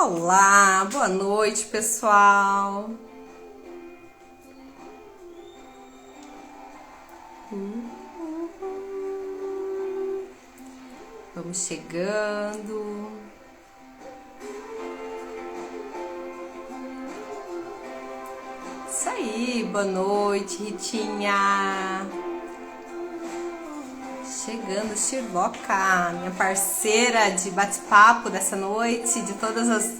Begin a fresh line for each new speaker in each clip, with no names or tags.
Olá, boa noite, pessoal. Vamos chegando. Isso aí, boa noite, Ritinha. Chegando, Shirloca, minha parceira de bate-papo dessa noite, de todas as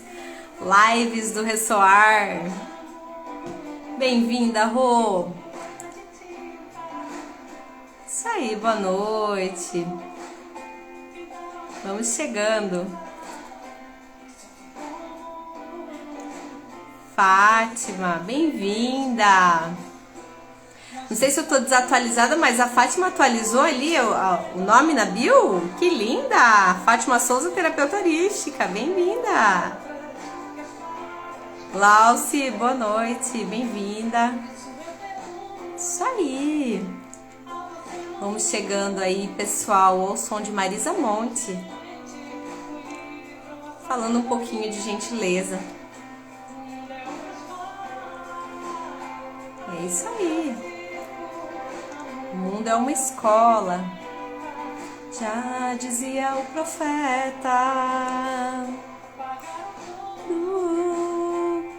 lives do Ressoar. Bem-vinda, Rô. Isso aí, boa noite. Vamos chegando. Fátima, bem-vinda. Não sei se eu tô desatualizada, mas a Fátima atualizou ali o nome na bio? Que linda! Fátima Souza, terapeuta holística, bem-vinda. Glauci, boa noite, bem-vinda. Isso aí. Vamos chegando aí, pessoal, ao som de Marisa Monte. Falando um pouquinho de gentileza. É isso aí. O mundo é uma escola, já dizia o profeta.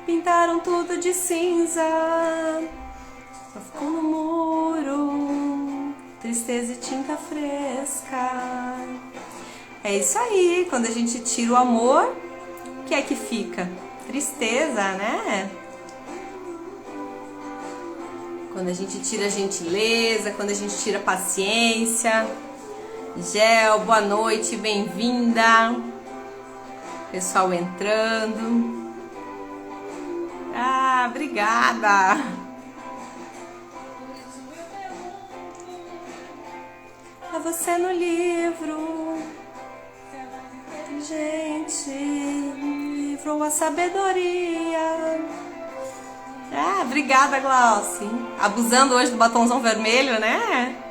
Pintaram tudo de cinza, só ficou no muro, tristeza e tinta fresca. É isso aí, quando a gente tira o amor, o que é que fica? Tristeza, né? Quando a gente tira a gentileza, quando a gente tira a paciência. Gel, boa noite, bem-vinda. Pessoal entrando. Ah, obrigada. Pra você no livro. Gente, livro a sabedoria. Ah, obrigada, Glauci. Abusando hoje do batonzão vermelho, né?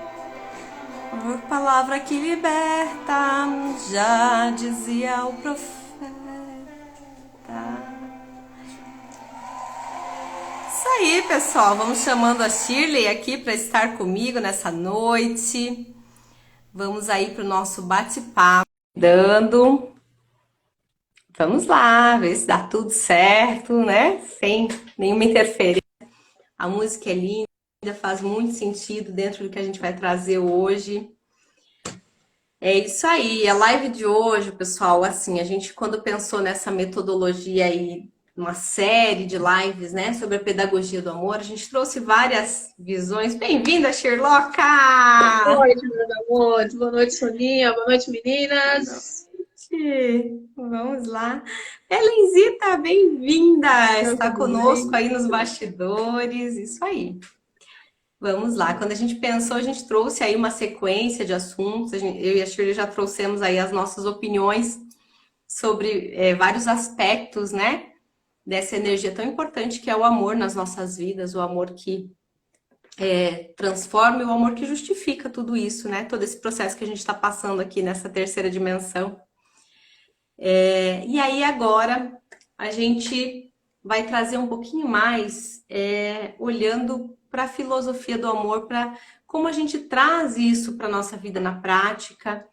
Palavra que liberta, já dizia o profeta. Isso aí, pessoal. Vamos chamando a Shirley aqui para estar comigo nessa noite. Vamos aí para o nosso bate-papo. Vamos lá, ver se dá tudo certo, né? Sem nenhuma interferência. A música é linda, faz muito sentido dentro do que a gente vai trazer hoje. É isso aí, a live de hoje, pessoal, assim, a gente quando pensou nessa metodologia aí, uma série de lives, né, sobre a pedagogia do amor, a gente trouxe várias visões. Bem-vinda, Shirloca!
Boa noite, meus amores. Boa noite, Soninha. Boa noite, meninas.
Vamos lá. Helenzita, bem-vinda! Está
Tudo
conosco
bem?
aí nos bastidores, isso aí. Vamos lá, quando a gente pensou, a gente trouxe aí uma sequência de assuntos, eu e a Shirley já trouxemos aí as nossas opiniões sobre vários aspectos, né, dessa energia tão importante que é o amor nas nossas vidas, o amor que transforma e o amor que justifica tudo isso, né, todo esse processo que a gente está passando aqui nessa terceira dimensão. E aí agora a gente vai trazer um pouquinho mais olhando para a filosofia do amor, para como a gente traz isso para a nossa vida na prática,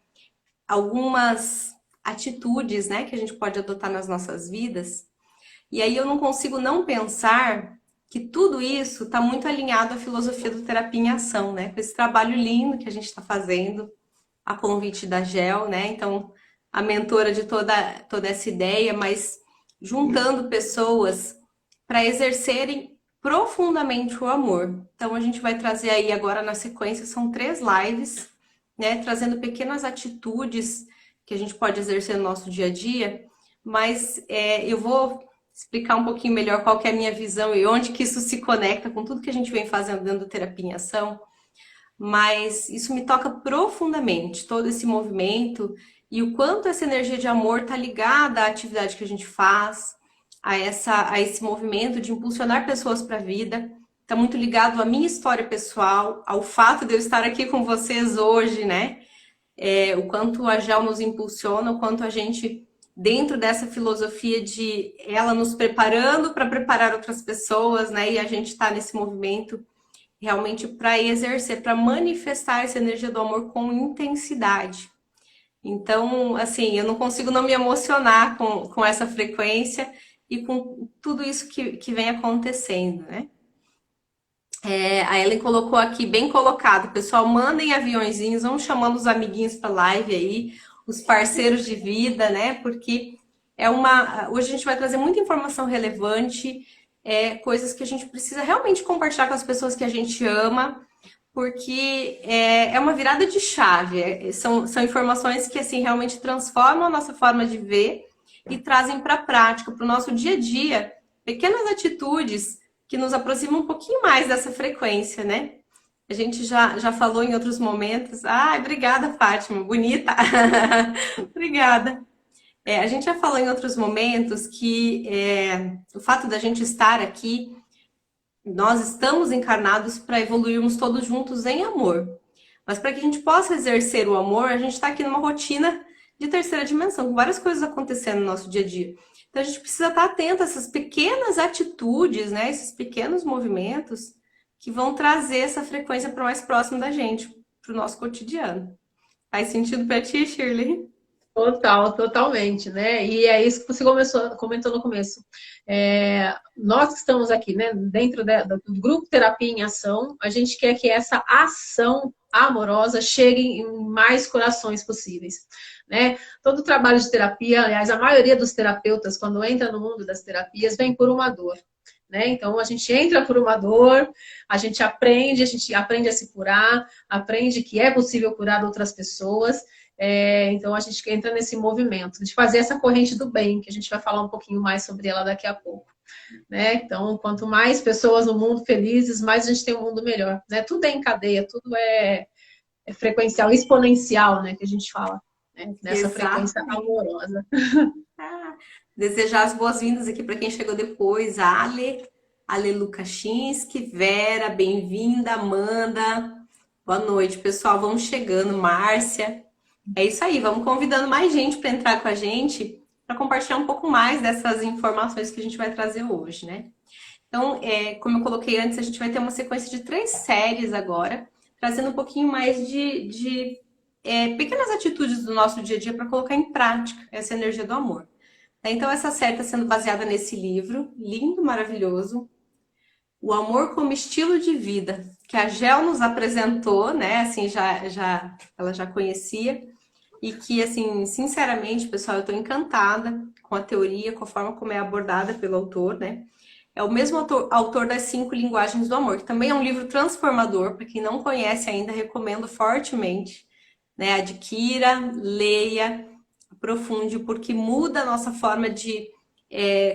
algumas atitudes, né, que a gente pode adotar nas nossas vidas. E aí eu não consigo não pensar que tudo isso está muito alinhado à filosofia do terapia em ação, né, com esse trabalho lindo que a gente está fazendo, a convite da GEL, né, então a mentora de toda essa ideia, mas juntando pessoas para exercerem profundamente o amor. Então a gente vai trazer aí agora na sequência, são 3 lives, né, trazendo pequenas atitudes que a gente pode exercer no nosso dia a dia, mas eu vou explicar um pouquinho melhor qual que é a minha visão e onde que isso se conecta com tudo que a gente vem fazendo dentro do Terapia em Ação, mas isso me toca profundamente, todo esse movimento e o quanto essa energia de amor está ligada à atividade que a gente faz, a esse movimento de impulsionar pessoas para a vida. Está muito ligado à minha história pessoal, ao fato de eu estar aqui com vocês hoje, né? O quanto a GEL nos impulsiona, o quanto a gente dentro dessa filosofia de ela nos preparando para preparar outras pessoas, né? E a gente está nesse movimento realmente para exercer, para manifestar essa energia do amor com intensidade. Então, assim, eu não consigo não me emocionar com essa frequência e com tudo isso que vem acontecendo, né? A Ellen colocou aqui, bem colocado, pessoal, mandem aviõezinhos, vamos chamando os amiguinhos para live aí, os parceiros de vida, né? Porque hoje a gente vai trazer muita informação relevante, coisas que a gente precisa realmente compartilhar com as pessoas que a gente ama, porque é uma virada de chave, são informações que assim realmente transformam a nossa forma de ver e trazem para a prática, para o nosso dia a dia, pequenas atitudes que nos aproximam um pouquinho mais dessa frequência, né? A gente já falou em outros momentos. Ai, obrigada, Fátima, bonita. Obrigada. A gente já falou em outros momentos que o fato da gente estar aqui, nós estamos encarnados para evoluirmos todos juntos em amor. Mas para que a gente possa exercer o amor, a gente está aqui numa rotina de terceira dimensão, com várias coisas acontecendo no nosso dia a dia. Então a gente precisa estar atento a essas pequenas atitudes, né? Esses pequenos movimentos que vão trazer essa frequência para mais próximo da gente, para o nosso cotidiano. Faz sentido para ti, Shirley?
Totalmente, né? E é isso que você comentou no começo. Nós que estamos aqui, né, dentro do grupo Terapia em Ação, a gente quer que essa ação amorosa chegue em mais corações possíveis, né? Todo trabalho de terapia, aliás, a maioria dos terapeutas, quando entra no mundo das terapias, vem por uma dor. Né? Então, a gente entra por uma dor, a gente aprende a se curar, aprende que é possível curar outras pessoas. Então, a gente entra nesse movimento de fazer essa corrente do bem, que a gente vai falar um pouquinho mais sobre ela daqui a pouco. Né? Então, quanto mais pessoas no mundo felizes, mais a gente tem um mundo melhor. Né? Tudo é em cadeia, tudo é frequencial, exponencial, né? Que a gente fala. Né? Nessa frequência amorosa.
Desejar as boas-vindas aqui para quem chegou depois. Ale Lukashinski, Vera, bem-vinda, Amanda. Boa noite, pessoal. Vamos chegando, Márcia. É isso aí, vamos convidando mais gente para entrar com a gente, para compartilhar um pouco mais dessas informações que a gente vai trazer hoje, né? Então, como eu coloquei antes, a gente vai ter uma sequência de 3 séries agora, trazendo um pouquinho mais de pequenas atitudes do nosso dia a dia para colocar em prática essa energia do amor. Então, essa série está sendo baseada nesse livro, lindo, maravilhoso, O Amor como Estilo de Vida, que a Gel nos apresentou, né? Assim, ela já conhecia. E que, assim, sinceramente, pessoal, eu estou encantada com a teoria, com a forma como é abordada pelo autor, né? É o mesmo autor das 5 Linguagens do Amor, que também é um livro transformador. Para quem não conhece ainda, recomendo fortemente. Né? Adquira, leia, aprofunde, porque muda a nossa forma de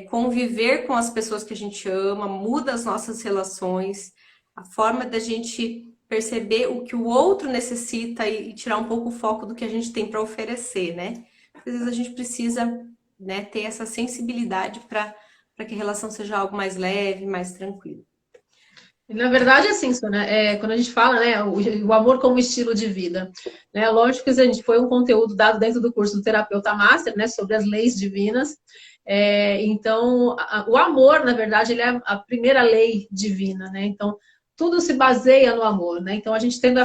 conviver com as pessoas que a gente ama, muda as nossas relações, a forma da gente perceber o que o outro necessita e tirar um pouco o foco do que a gente tem para oferecer, né? Às vezes a gente precisa, né, ter essa sensibilidade para que a relação seja algo mais leve, mais tranquilo.
Na verdade, é assim, né? Quando a gente fala, né, o amor como estilo de vida, né? Lógico que a gente foi um conteúdo dado dentro do curso do Terapeuta Master, né, sobre as leis divinas. Então, o amor, na verdade, ele é a primeira lei divina, né? Então, tudo se baseia no amor, né? Então, a gente tendo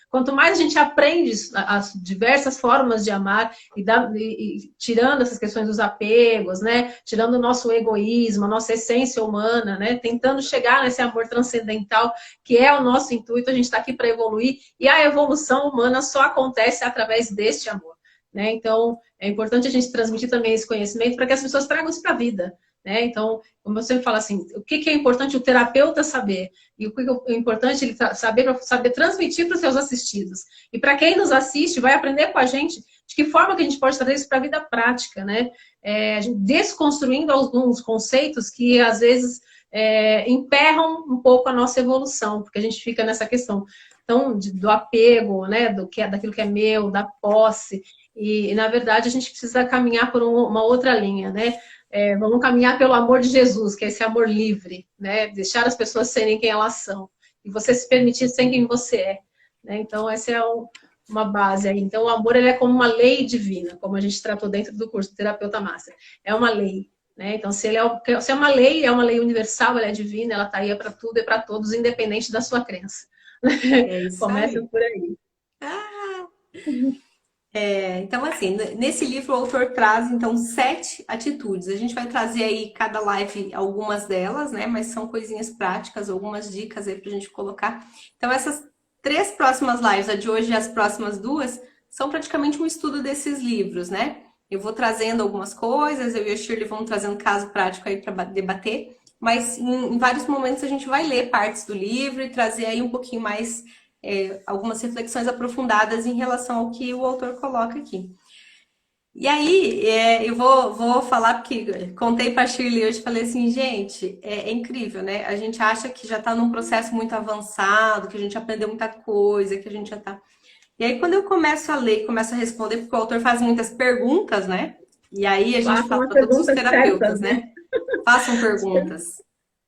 quanto mais a gente aprende as diversas formas de amar e tirando essas questões dos apegos, né? Tirando o nosso egoísmo, a nossa essência humana, né? Tentando chegar nesse amor transcendental, que é o nosso intuito, a gente está aqui para evoluir, e a evolução humana só acontece através deste amor, né? Então, é importante a gente transmitir também esse conhecimento para que as pessoas tragam isso para a vida. Né? Então, como eu sempre falo assim, o que é importante o terapeuta saber? E o que é importante ele saber para saber transmitir para os seus assistidos? E para quem nos assiste, vai aprender com a gente de que forma que a gente pode trazer isso para a vida prática, né? Desconstruindo alguns conceitos que, às vezes, emperram um pouco a nossa evolução, porque a gente fica nessa questão então, do apego, né? Daquilo que é meu, da posse. E, na verdade, a gente precisa caminhar por uma outra linha, né? Vamos caminhar pelo amor de Jesus, que é esse amor livre, né? Deixar as pessoas serem quem elas são. E você se permitir ser quem você é. Né? Então, esse é uma base aí. Então, o amor ele é como uma lei divina, como a gente tratou dentro do curso do Terapeuta Master. É uma lei, né? Então, se é uma lei universal, ela é divina, ela está aí para tudo e para todos, independente da sua crença.
É isso
Começa
aí.
por aí.
Então, assim, nesse livro o autor traz, então, 7 atitudes. A gente vai trazer aí, cada live, algumas delas, né? Mas são coisinhas práticas, algumas dicas aí pra gente colocar. Então, essas 3 próximas lives, a de hoje e as próximas 2, são praticamente um estudo desses livros, né? Eu vou trazendo algumas coisas, eu e a Shirley vamos trazendo caso prático aí para debater, mas em vários momentos a gente vai ler partes do livro e trazer aí um pouquinho mais algumas reflexões aprofundadas em relação ao que o autor coloca aqui. E aí, eu vou falar, porque contei para a Shirley hoje, falei assim, gente, é incrível, né? A gente acha que já está num processo muito avançado, que a gente aprendeu muita coisa, que a gente já está... E aí, quando eu começo a ler, começo a responder, porque o autor faz muitas perguntas, né? E aí a gente
Façam
fala
as
para todos os
perguntas certas,
terapeutas,
né?
né? Façam perguntas,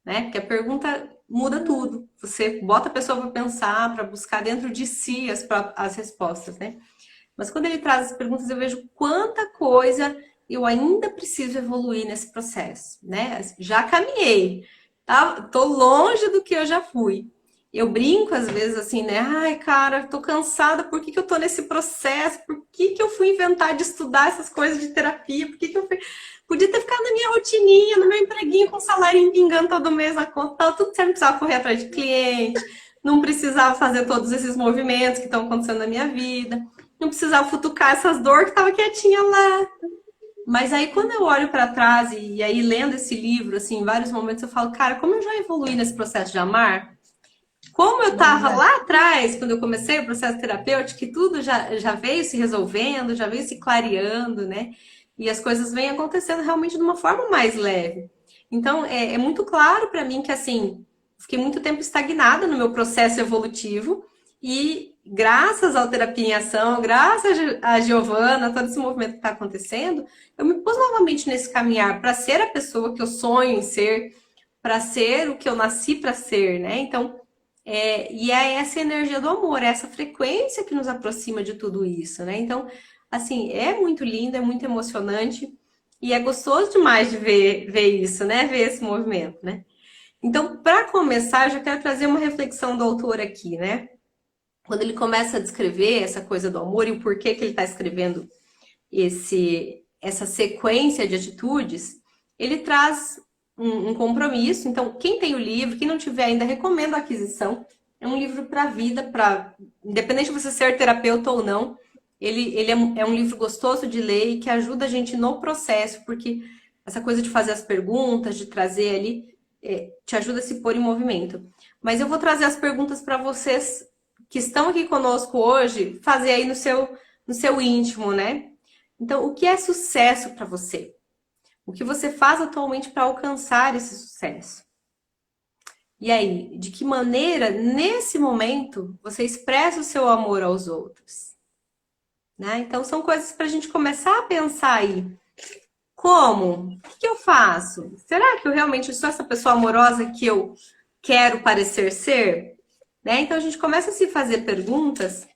né? Porque a pergunta muda tudo. Você bota a pessoa para pensar, para buscar dentro de si as respostas, né? Mas quando ele traz as perguntas, eu vejo quanta coisa eu ainda preciso evoluir nesse processo, né? Já caminhei, tá? Tô longe do que eu já fui. Eu brinco às vezes assim, né? Ai, cara, tô cansada, por que que eu tô nesse processo? Por que que eu fui inventar de estudar essas coisas de terapia? Por que que eu fui... Podia ter ficado na minha rotininha, no meu empreguinho, com salário pingando todo mês na conta, tal, tudo certo, não precisava correr atrás de cliente, não precisava fazer todos esses movimentos que estão acontecendo na minha vida, não precisava futucar essas dores que estava quietinha lá. Mas aí quando eu olho para trás e aí lendo esse livro, assim, em vários momentos eu falo, cara, como eu já evoluí nesse processo de amar, como eu estava lá atrás, quando eu comecei o processo terapêutico, que tudo já veio se resolvendo, já veio se clareando, né? E as coisas vêm acontecendo realmente de uma forma mais leve. Então, é muito claro para mim que, assim, fiquei muito tempo estagnada no meu processo evolutivo e graças ao Terapia em Ação, graças a Giovana, todo esse movimento que está acontecendo, eu me pus novamente nesse caminhar para ser a pessoa que eu sonho em ser, para ser o que eu nasci para ser, né? Então, e é essa energia do amor, é essa frequência que nos aproxima de tudo isso, né? Então, assim, é muito lindo, é muito emocionante e é gostoso demais de ver isso, né? Ver esse movimento, né? Então, para começar, eu já quero trazer uma reflexão do autor aqui, né? Quando ele começa a descrever essa coisa do amor e o porquê que ele está escrevendo essa sequência de atitudes, ele traz um compromisso. Então, quem tem o livro, quem não tiver ainda, recomendo a aquisição. É um livro para a vida, independente de você ser terapeuta ou não, ele é um livro gostoso de ler e que ajuda a gente no processo, porque essa coisa de fazer as perguntas, de trazer ali, te ajuda a se pôr em movimento. Mas eu vou trazer as perguntas para vocês que estão aqui conosco hoje, fazer aí no seu íntimo, né? Então, o que é sucesso para você? O que você faz atualmente para alcançar esse sucesso? E aí, de que maneira, nesse momento, você expressa o seu amor aos outros? Né? Então, são coisas para a gente começar a pensar aí. Como? O que eu faço? Será que eu realmente sou essa pessoa amorosa que eu quero parecer ser? Né? Então, a gente começa a se fazer perguntas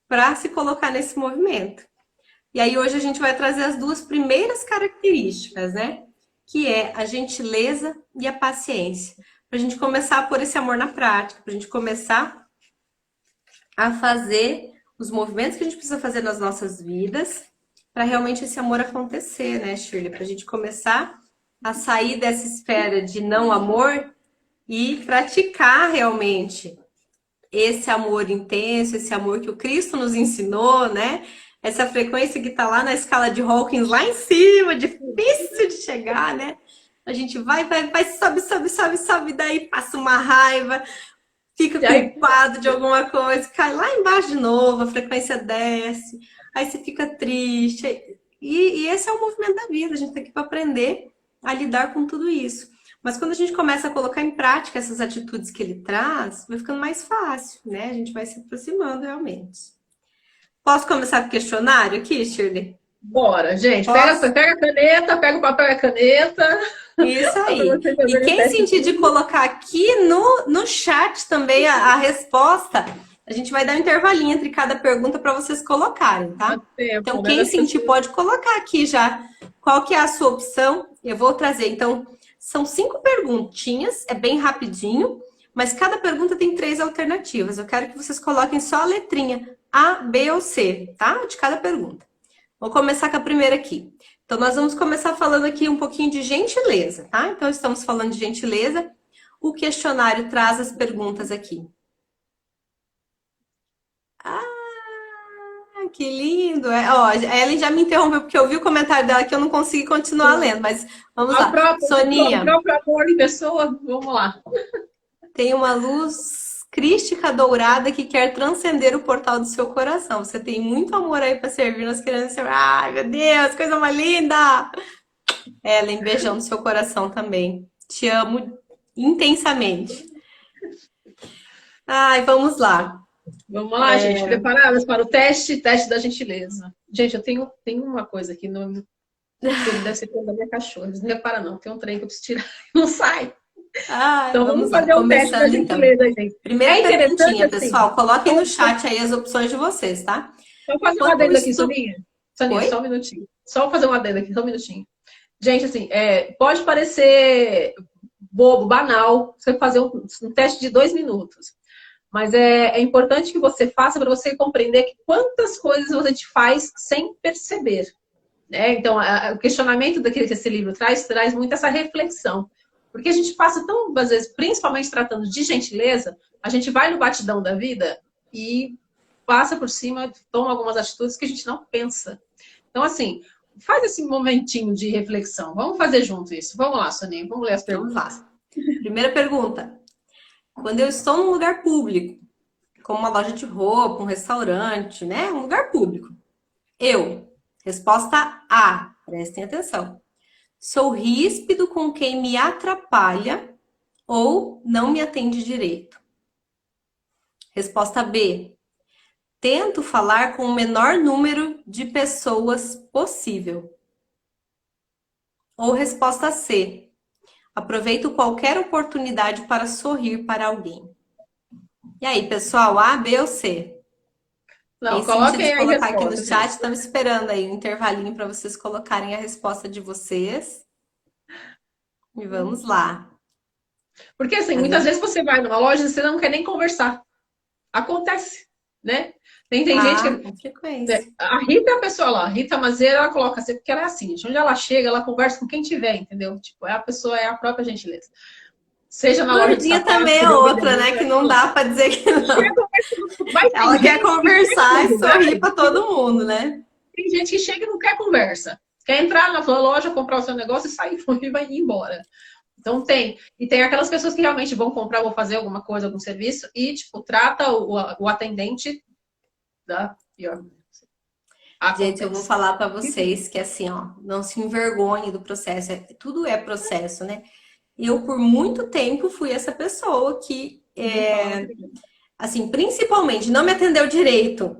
para se colocar nesse movimento. E aí hoje a gente vai trazer as 2 primeiras características, né? Que é a gentileza e a paciência. Para a gente começar a pôr esse amor na prática, para a gente começar a fazer os movimentos que a gente precisa fazer nas nossas vidas para realmente esse amor acontecer, né, Shirley? Para a gente começar a sair dessa esfera de não amor e praticar realmente esse amor intenso, esse amor que o Cristo nos ensinou, né? Essa frequência que está lá na escala de Hawkins, lá em cima, difícil de chegar, né? A gente vai, sobe, daí passa uma raiva, fica culpado de alguma coisa, cai lá embaixo de novo, a frequência desce, aí você fica triste. E esse é o movimento da vida, a gente tem que aprender a lidar com tudo isso. Mas quando a gente começa a colocar em prática essas atitudes que ele traz, vai ficando mais fácil, né? A gente vai se aproximando realmente. Posso começar com o questionário aqui, Shirley?
Bora, gente.
Posso?
Pega a caneta, pega o papel e a caneta.
Isso aí. E quem sentir de colocar aqui no chat também a resposta, A gente vai dar um intervalinho entre cada pergunta para vocês colocarem, tá? Então, quem sentir pode colocar aqui já qual que é a sua opção. Eu vou trazer, então, são 5 perguntinhas, é bem rapidinho, mas cada pergunta tem 3 alternativas. Eu quero que vocês coloquem só a letrinha A, B ou C, tá? De cada pergunta. Vou começar com a primeira aqui. Então, nós vamos começar falando aqui um pouquinho de gentileza, tá? Então, estamos falando de gentileza. O questionário traz as perguntas aqui. Ah, que lindo! Ó, a Ellen já me interrompeu porque eu vi o comentário dela que eu não consegui continuar lendo, mas vamos lá. Soninha.
O próprio amor em pessoa, vamos lá.
Tem uma luz crística dourada que quer transcender o portal do seu coração. Você tem muito amor aí para servir, nós queremos servir. Ai, meu Deus, coisa mais linda! Ellen, beijão no seu coração também. Te amo intensamente. Ai, vamos lá.
Vamos lá, gente, preparadas para o teste da gentileza. Gente, eu tenho uma coisa aqui, no... deve ser coisa da minha cachorra, não repara não, tem um trem que eu preciso tirar, não sai.
Então vamos fazer o teste da gentileza, então. Gente. Primeira perguntinha, assim, pessoal, coloquem no chat aí as opções de vocês, tá?
Só fazer uma adendo aqui, Soninha. Soninha, só um minutinho. Só fazer uma adendo aqui, só um minutinho. Gente, assim, pode parecer bobo, banal, você fazer um teste de 2 minutos. Mas é importante que você faça para você compreender que quantas coisas você te faz sem perceber. Né? Então, o questionamento daquilo que esse livro traz muito essa reflexão. Porque a gente passa tão, às vezes, principalmente tratando de gentileza, a gente vai no batidão da vida e passa por cima, toma algumas atitudes que a gente não pensa. Então, assim, faz esse momentinho de reflexão. Vamos fazer junto isso. Vamos lá, Soninha, vamos ler as perguntas.
Vamos lá. Primeira pergunta. Quando eu estou num lugar público, como uma loja de roupa, um restaurante, né? Um lugar público. Resposta A, prestem atenção. Sou ríspido com quem me atrapalha ou não me atende direito. Resposta B, tento falar com o menor número de pessoas possível. Ou resposta C, aproveito qualquer oportunidade para sorrir para alguém. E aí, pessoal, A, B ou C?
Não, coloquem aí
colocar aqui no chat, estamos esperando aí um intervalinho para vocês colocarem a resposta de vocês. E vamos lá.
Porque assim, muitas vezes você vai numa loja e você não quer nem conversar. Acontece, né? Tem gente que...
Com frequência.
A Rita é a pessoa lá, a Rita Mazeira, ela coloca assim, porque ela é assim, onde ela chega, ela conversa com quem tiver, entendeu? Tipo, a pessoa é a própria gentileza. Seja na loja de
sapato, também é outra, né? Que não dá para dizer que não. Ela quer conversar e sorrir para todo mundo, né?
Tem gente que chega e não quer conversa. Quer entrar na sua loja, comprar o seu negócio e sair e vai embora. Então tem. E tem aquelas pessoas que realmente vão comprar, vão fazer alguma coisa, algum serviço e, tipo, trata o atendente da pior.
Gente, eu vou falar para vocês que assim, ó, não se envergonhe do processo. Tudo é processo, né? Eu, por muito tempo, fui essa pessoa que, assim, principalmente, não me atendeu direito.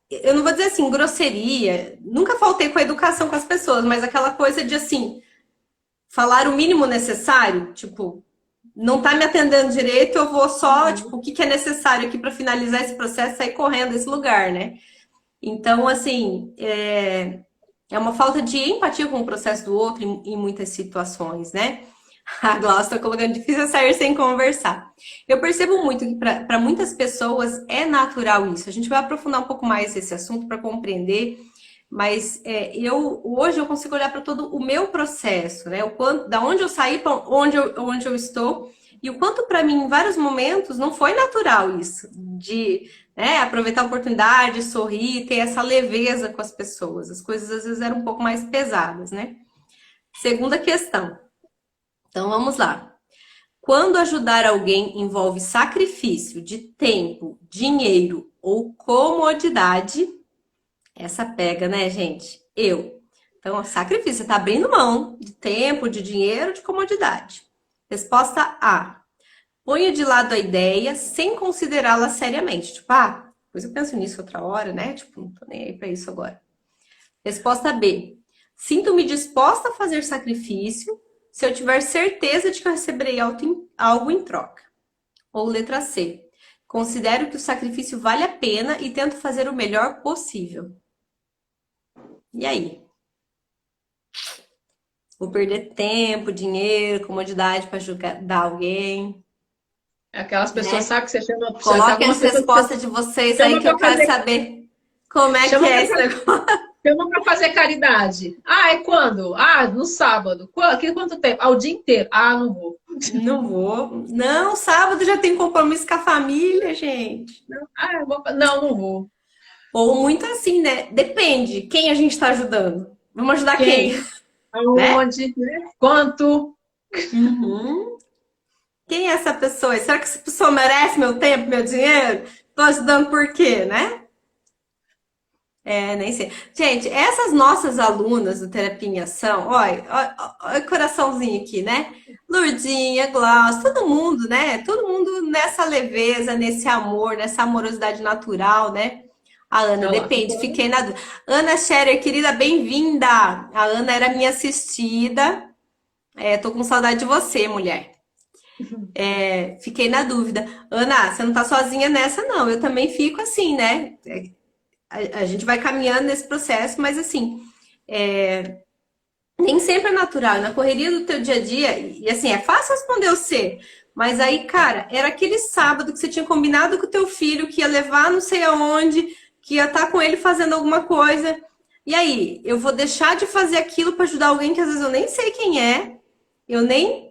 Eu não vou dizer assim, grosseria. Nunca faltei com a educação com as pessoas, mas aquela coisa de, assim, falar o mínimo necessário. Tipo, não tá me atendendo direito, eu vou só, tipo, o que é necessário aqui para finalizar esse processo e sair correndo desse lugar, né? Então, assim, é uma falta de empatia com o processo do outro em muitas situações, né? A Glaucia está colocando difícil sair sem conversar. Eu percebo muito que para muitas pessoas é natural isso. A gente vai aprofundar um pouco mais esse assunto para compreender, mas hoje eu consigo olhar para todo o meu processo, né? O quanto, da onde eu saí para onde eu estou e o quanto para mim em vários momentos não foi natural isso de aproveitar a oportunidade, sorrir, ter essa leveza com as pessoas. As coisas às vezes eram um pouco mais pesadas, né? Segunda questão. Então vamos lá. Quando ajudar alguém envolve sacrifício de tempo, dinheiro ou comodidade, essa pega, né, gente? Então, sacrifício, você está abrindo mão de tempo, de dinheiro, de comodidade. Resposta A. Ponha de lado a ideia sem considerá-la seriamente. Tipo, depois eu penso nisso outra hora, né? Tipo, não tô nem aí para isso agora. Resposta B. Sinto-me disposta a fazer sacrifício se eu tiver certeza de que eu receberei algo em troca. Ou letra C. Considero que o sacrifício vale a pena e tento fazer o melhor possível. E aí? Vou perder tempo, dinheiro, comodidade para ajudar alguém,
Aquelas pessoas,
né?
sabe, que você chama, tem
Coloquem
algumas
as
pessoas que você
respostas de vocês aí
chama
que eu
para
quero
fazer,
saber como é que
chama
é
para
esse negócio.
chama para fazer caridade. Ah, é quando? Ah, no sábado. Quanto tempo? Ah, o dia inteiro. Ah, não vou.
Não vou. Não, sábado já tem compromisso com a família, gente.
Ah, eu vou. Não, não vou.
Ou muito assim, né? Depende quem a gente está ajudando. Vamos ajudar quem,
Quem?
né?
Aonde? Né? Quanto?
Uhum. Quem é essa pessoa? Será que essa pessoa merece meu tempo, meu dinheiro? Tô ajudando por quê, né? É, nem sei. Gente, essas nossas alunas do Terapia em Ação, olha, olha o coraçãozinho aqui, né? Lurdinha, Glaucia, todo mundo, né? Todo mundo nessa leveza, nesse amor, nessa amorosidade natural, né? A Ana,
Olha lá,
depende,
ficou.
fiquei na dúvida. Ana Scherer, querida, bem-vinda! A Ana era minha assistida. É, tô com saudade de você, mulher. É, fiquei na dúvida. Ana, você não tá sozinha nessa, não. Eu também fico assim, né? A gente vai caminhando nesse processo, mas assim, nem sempre é natural. Na correria do teu dia a dia, e assim, é fácil responder o C. Mas aí, cara, era aquele sábado que você tinha combinado com o teu filho que ia levar não sei aonde, que ia estar com ele fazendo alguma coisa. E aí, eu vou deixar de fazer aquilo para ajudar alguém que às vezes eu nem sei quem é, eu nem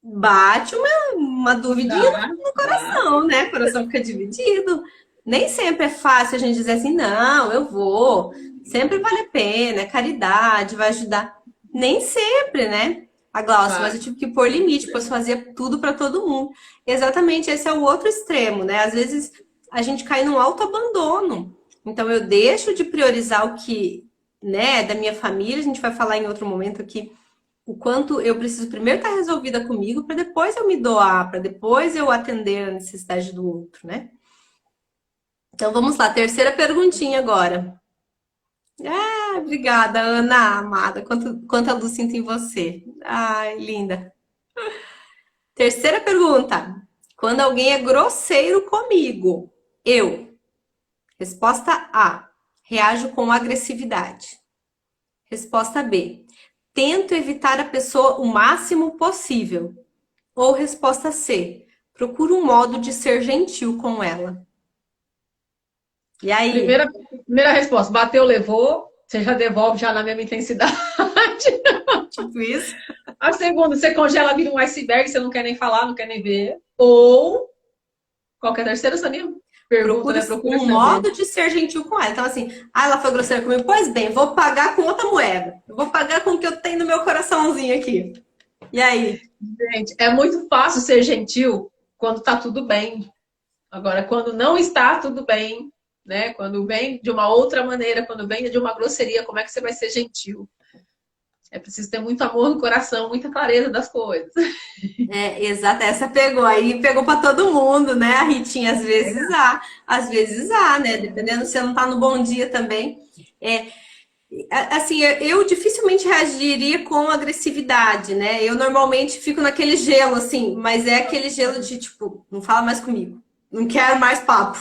bate uma duvidinha
Dá,
no
dá.
coração, né? O coração fica dividido. Nem sempre é fácil a gente dizer assim, não, eu vou. Sempre vale a pena, é caridade, vai ajudar. Nem sempre, né? A Glaucia, mas
Vai.
eu tive que pôr limite, pois fazia tudo para todo mundo. Exatamente, esse é o outro extremo, né? Às vezes a gente cai num autoabandono. Então eu deixo de priorizar o que, né, da minha família, a gente vai falar em outro momento aqui o quanto eu preciso primeiro estar resolvida comigo para depois eu me doar, para depois eu atender a necessidade do outro, né? Então vamos lá, terceira perguntinha agora. Ah, obrigada, Ana, amada. Quanta luz sinto em você. Ai, linda. Terceira pergunta. Quando alguém é grosseiro comigo, eu. Resposta A. Reajo com agressividade. Resposta B. Tento evitar a pessoa o máximo possível. Ou resposta C. Procuro um modo de ser gentil com ela. E aí?
Primeira resposta, bateu, levou, você já devolve já na mesma intensidade.
Tipo isso?
A segunda, você congela, vira um iceberg, você não quer nem falar, não quer nem ver. Ou, qual que é a terceira, Samir? Pergunta,
Procuro
né? Procura
um
saber.
modo de ser gentil com ela. Então, assim, ah, ela foi grosseira comigo. Pois bem, vou pagar com outra moeda. Eu vou pagar com o que eu tenho no meu coraçãozinho aqui. E aí?
Gente, é muito fácil ser gentil quando tá tudo bem. Agora, quando não está tudo bem, né? Quando vem de uma outra maneira, quando vem de uma grosseria, como é que você vai ser gentil? É preciso ter muito amor no coração, muita clareza das coisas.
É, exato, essa pegou. Aí pegou pra todo mundo, né? A Ritinha, às vezes há, né? Dependendo se você não tá no bom dia também. É, assim, eu dificilmente reagiria com agressividade, né? Eu normalmente fico naquele gelo, assim, mas é aquele gelo de tipo, não fala mais comigo, não quero mais papo.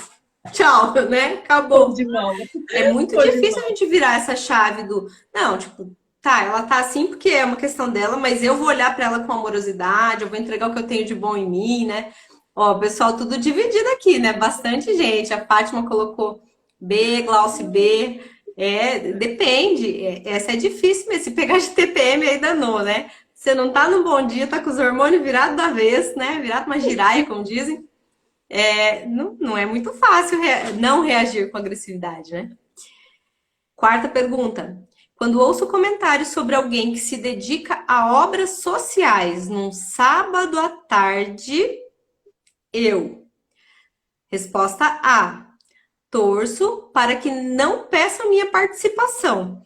Tchau, né?
Pô
Acabou.
de mal.
É muito
Pô de
difícil a
mal.
gente virar essa chave do, não, tipo, tá, ela tá assim porque é uma questão dela, mas eu vou olhar pra ela com amorosidade, eu vou entregar o que eu tenho de bom em mim, né? Ó, o pessoal tudo dividido aqui, né? Bastante gente. A Fátima colocou B, Glauci B. É, depende. Essa é difícil mesmo. Se pegar de TPM aí danou, né? Você não tá num bom dia, tá com os hormônios virados da vez, né? Virado uma giraia, como dizem. É, não é muito fácil não reagir com agressividade, né? Quarta pergunta. Quando ouço comentários sobre alguém que se dedica a obras sociais num sábado à tarde, eu. Resposta A. Torço para que não peçam minha participação,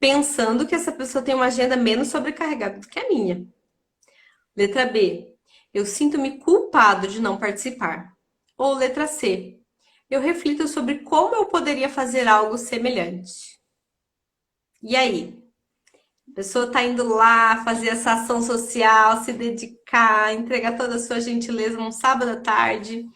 pensando que essa pessoa tem uma agenda menos sobrecarregada do que a minha. Letra B. Eu sinto-me culpado de não participar. Ou letra C. Eu reflito sobre como eu poderia fazer algo semelhante. E aí? A pessoa está indo lá fazer essa ação social, se dedicar, entregar toda a sua gentileza num sábado à tarde.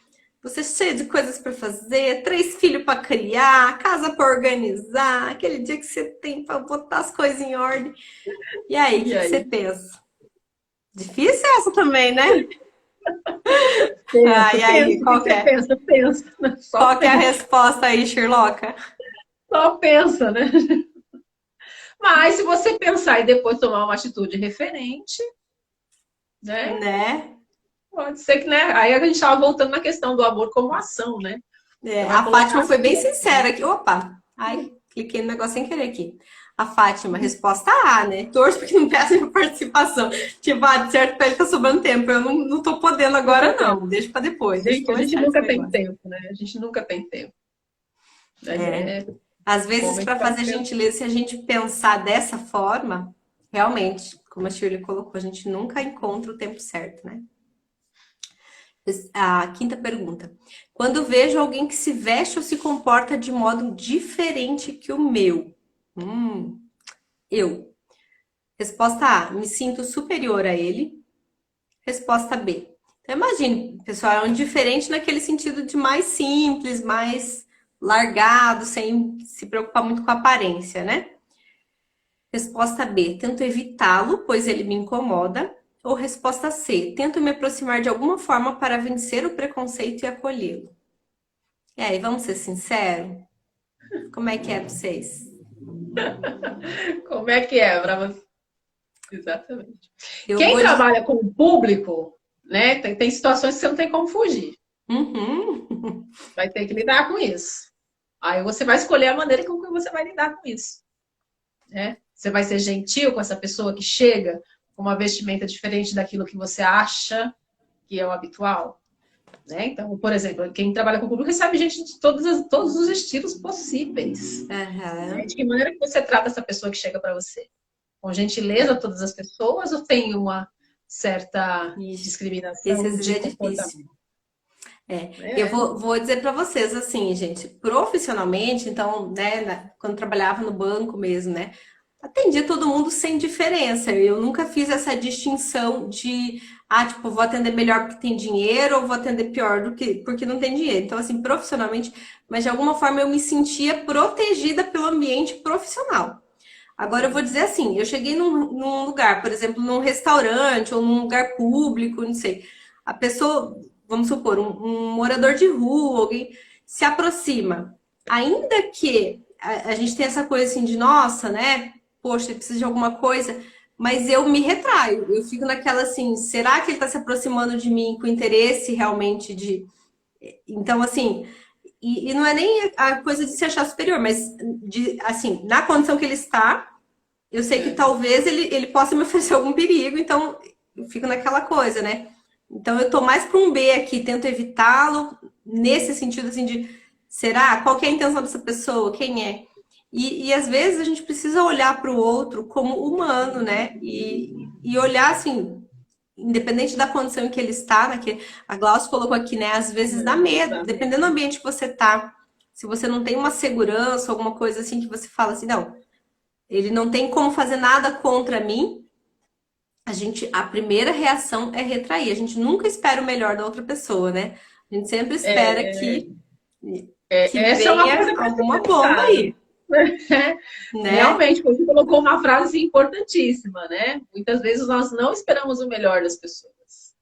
você é cheio de coisas para fazer, 3 filhos para criar, casa para organizar, aquele dia que você tem para botar as coisas em ordem. E aí, o
E
que que você
aí?
pensa? Difícil essa também, né? Ah,
Pensa,
e
pensa,
aí,
o que você pensa? Pensa, né? Só
qual que é a
pensa,
resposta aí, Sherlocka?
só pensa, né? Mas se você pensar e depois tomar uma atitude referente, né?
Né?
Pode ser que, né? Aí a gente estava voltando na questão do amor como ação, né? Você
É,
vai
a
colocar
Fátima foi bem
aquilo.
sincera aqui. Opa! Ai, cliquei no negócio sem querer aqui. A Fátima, resposta A, né? Torço porque não peça minha participação. Tipo, de certo pra ele tá sobrando tempo. Eu não tô podendo
Não
agora,
tem
não.
tempo.
Deixa pra depois, deixa
Gente,
pra
a
mais
gente
tarde esse
nunca tem
negócio.
tempo, né? A gente nunca tem tempo.
É.
É,
Às vezes,
momento
para
para
fazer
pensar.
gentileza, se a gente pensar dessa forma, realmente, como a Shirley colocou, a gente nunca encontra o tempo certo, né? A quinta pergunta. Quando vejo alguém que se veste ou se comporta de modo diferente que o meu, hum, eu. Resposta A, me sinto superior a ele. Resposta B. Então imagine, pessoal, é um diferente naquele sentido de mais simples, mais largado, sem se preocupar muito com a aparência, né? Resposta B, tento evitá-lo, pois ele me incomoda. Ou resposta C, tento me aproximar de alguma forma para vencer o preconceito e acolhê-lo. E aí, vamos ser sinceros? Como é que é para vocês?
Como é que é para você? Exatamente.
Eu
Quem
vou de...
trabalha com o público, né, tem situações que você não tem como fugir.
Uhum.
Vai ter que lidar com isso. Aí você vai escolher a maneira com que você vai lidar com isso, né? Você vai ser gentil com essa pessoa que chega com uma vestimenta diferente daquilo que você acha que é o habitual, né? Então, por exemplo, quem trabalha com o público recebe gente de todos os estilos possíveis, né?
Aham.
De que maneira que você trata essa pessoa que chega para você? Com gentileza a todas as pessoas ou tem uma certa
Ixi, esse
discriminação
às vezes
de
é difícil.
comportamento?
É, eu
É,
vou dizer para vocês assim, gente, profissionalmente, então, né, quando trabalhava no banco mesmo, né, atendia todo mundo sem diferença. Eu nunca fiz essa distinção de, tipo, vou atender melhor porque tem dinheiro ou vou atender pior do que porque não tem dinheiro. Então, assim, profissionalmente, mas de alguma forma eu me sentia protegida pelo ambiente profissional. Agora eu vou dizer assim, eu cheguei num lugar, por exemplo, num restaurante ou num lugar público, não sei. A pessoa, vamos supor, um morador de rua, alguém se aproxima. Ainda que a gente tenha essa coisa assim de, nossa, né? Poxa, ele precisa de alguma coisa, mas eu me retraio. Eu fico naquela assim, será que ele está se aproximando de mim com interesse realmente de. Então, assim, e não é nem a coisa de se achar superior, mas de, assim, na condição que ele está, eu sei que
é.
talvez ele possa me oferecer algum perigo, então eu fico naquela coisa, né? Então eu tô mais para um B aqui, tento evitá-lo, nesse sentido assim de será? Qual que é a intenção dessa pessoa? Quem é? E às vezes a gente precisa olhar para o outro como humano, né? E olhar assim, independente da condição em que ele está, né? Que a Glaucia colocou aqui, né? Às vezes dá medo, dependendo do ambiente que você tá. Se você não tem uma segurança, alguma coisa assim que você fala assim, não, ele não tem como fazer nada contra mim. A primeira reação é retrair. A gente nunca espera o melhor da outra pessoa, né? A gente sempre espera
É,
que
essa é uma
venha
coisa para se
alguma bomba
pensar,
aí, né?
realmente, você colocou uma frase importantíssima, né? Muitas vezes nós não esperamos o melhor das pessoas.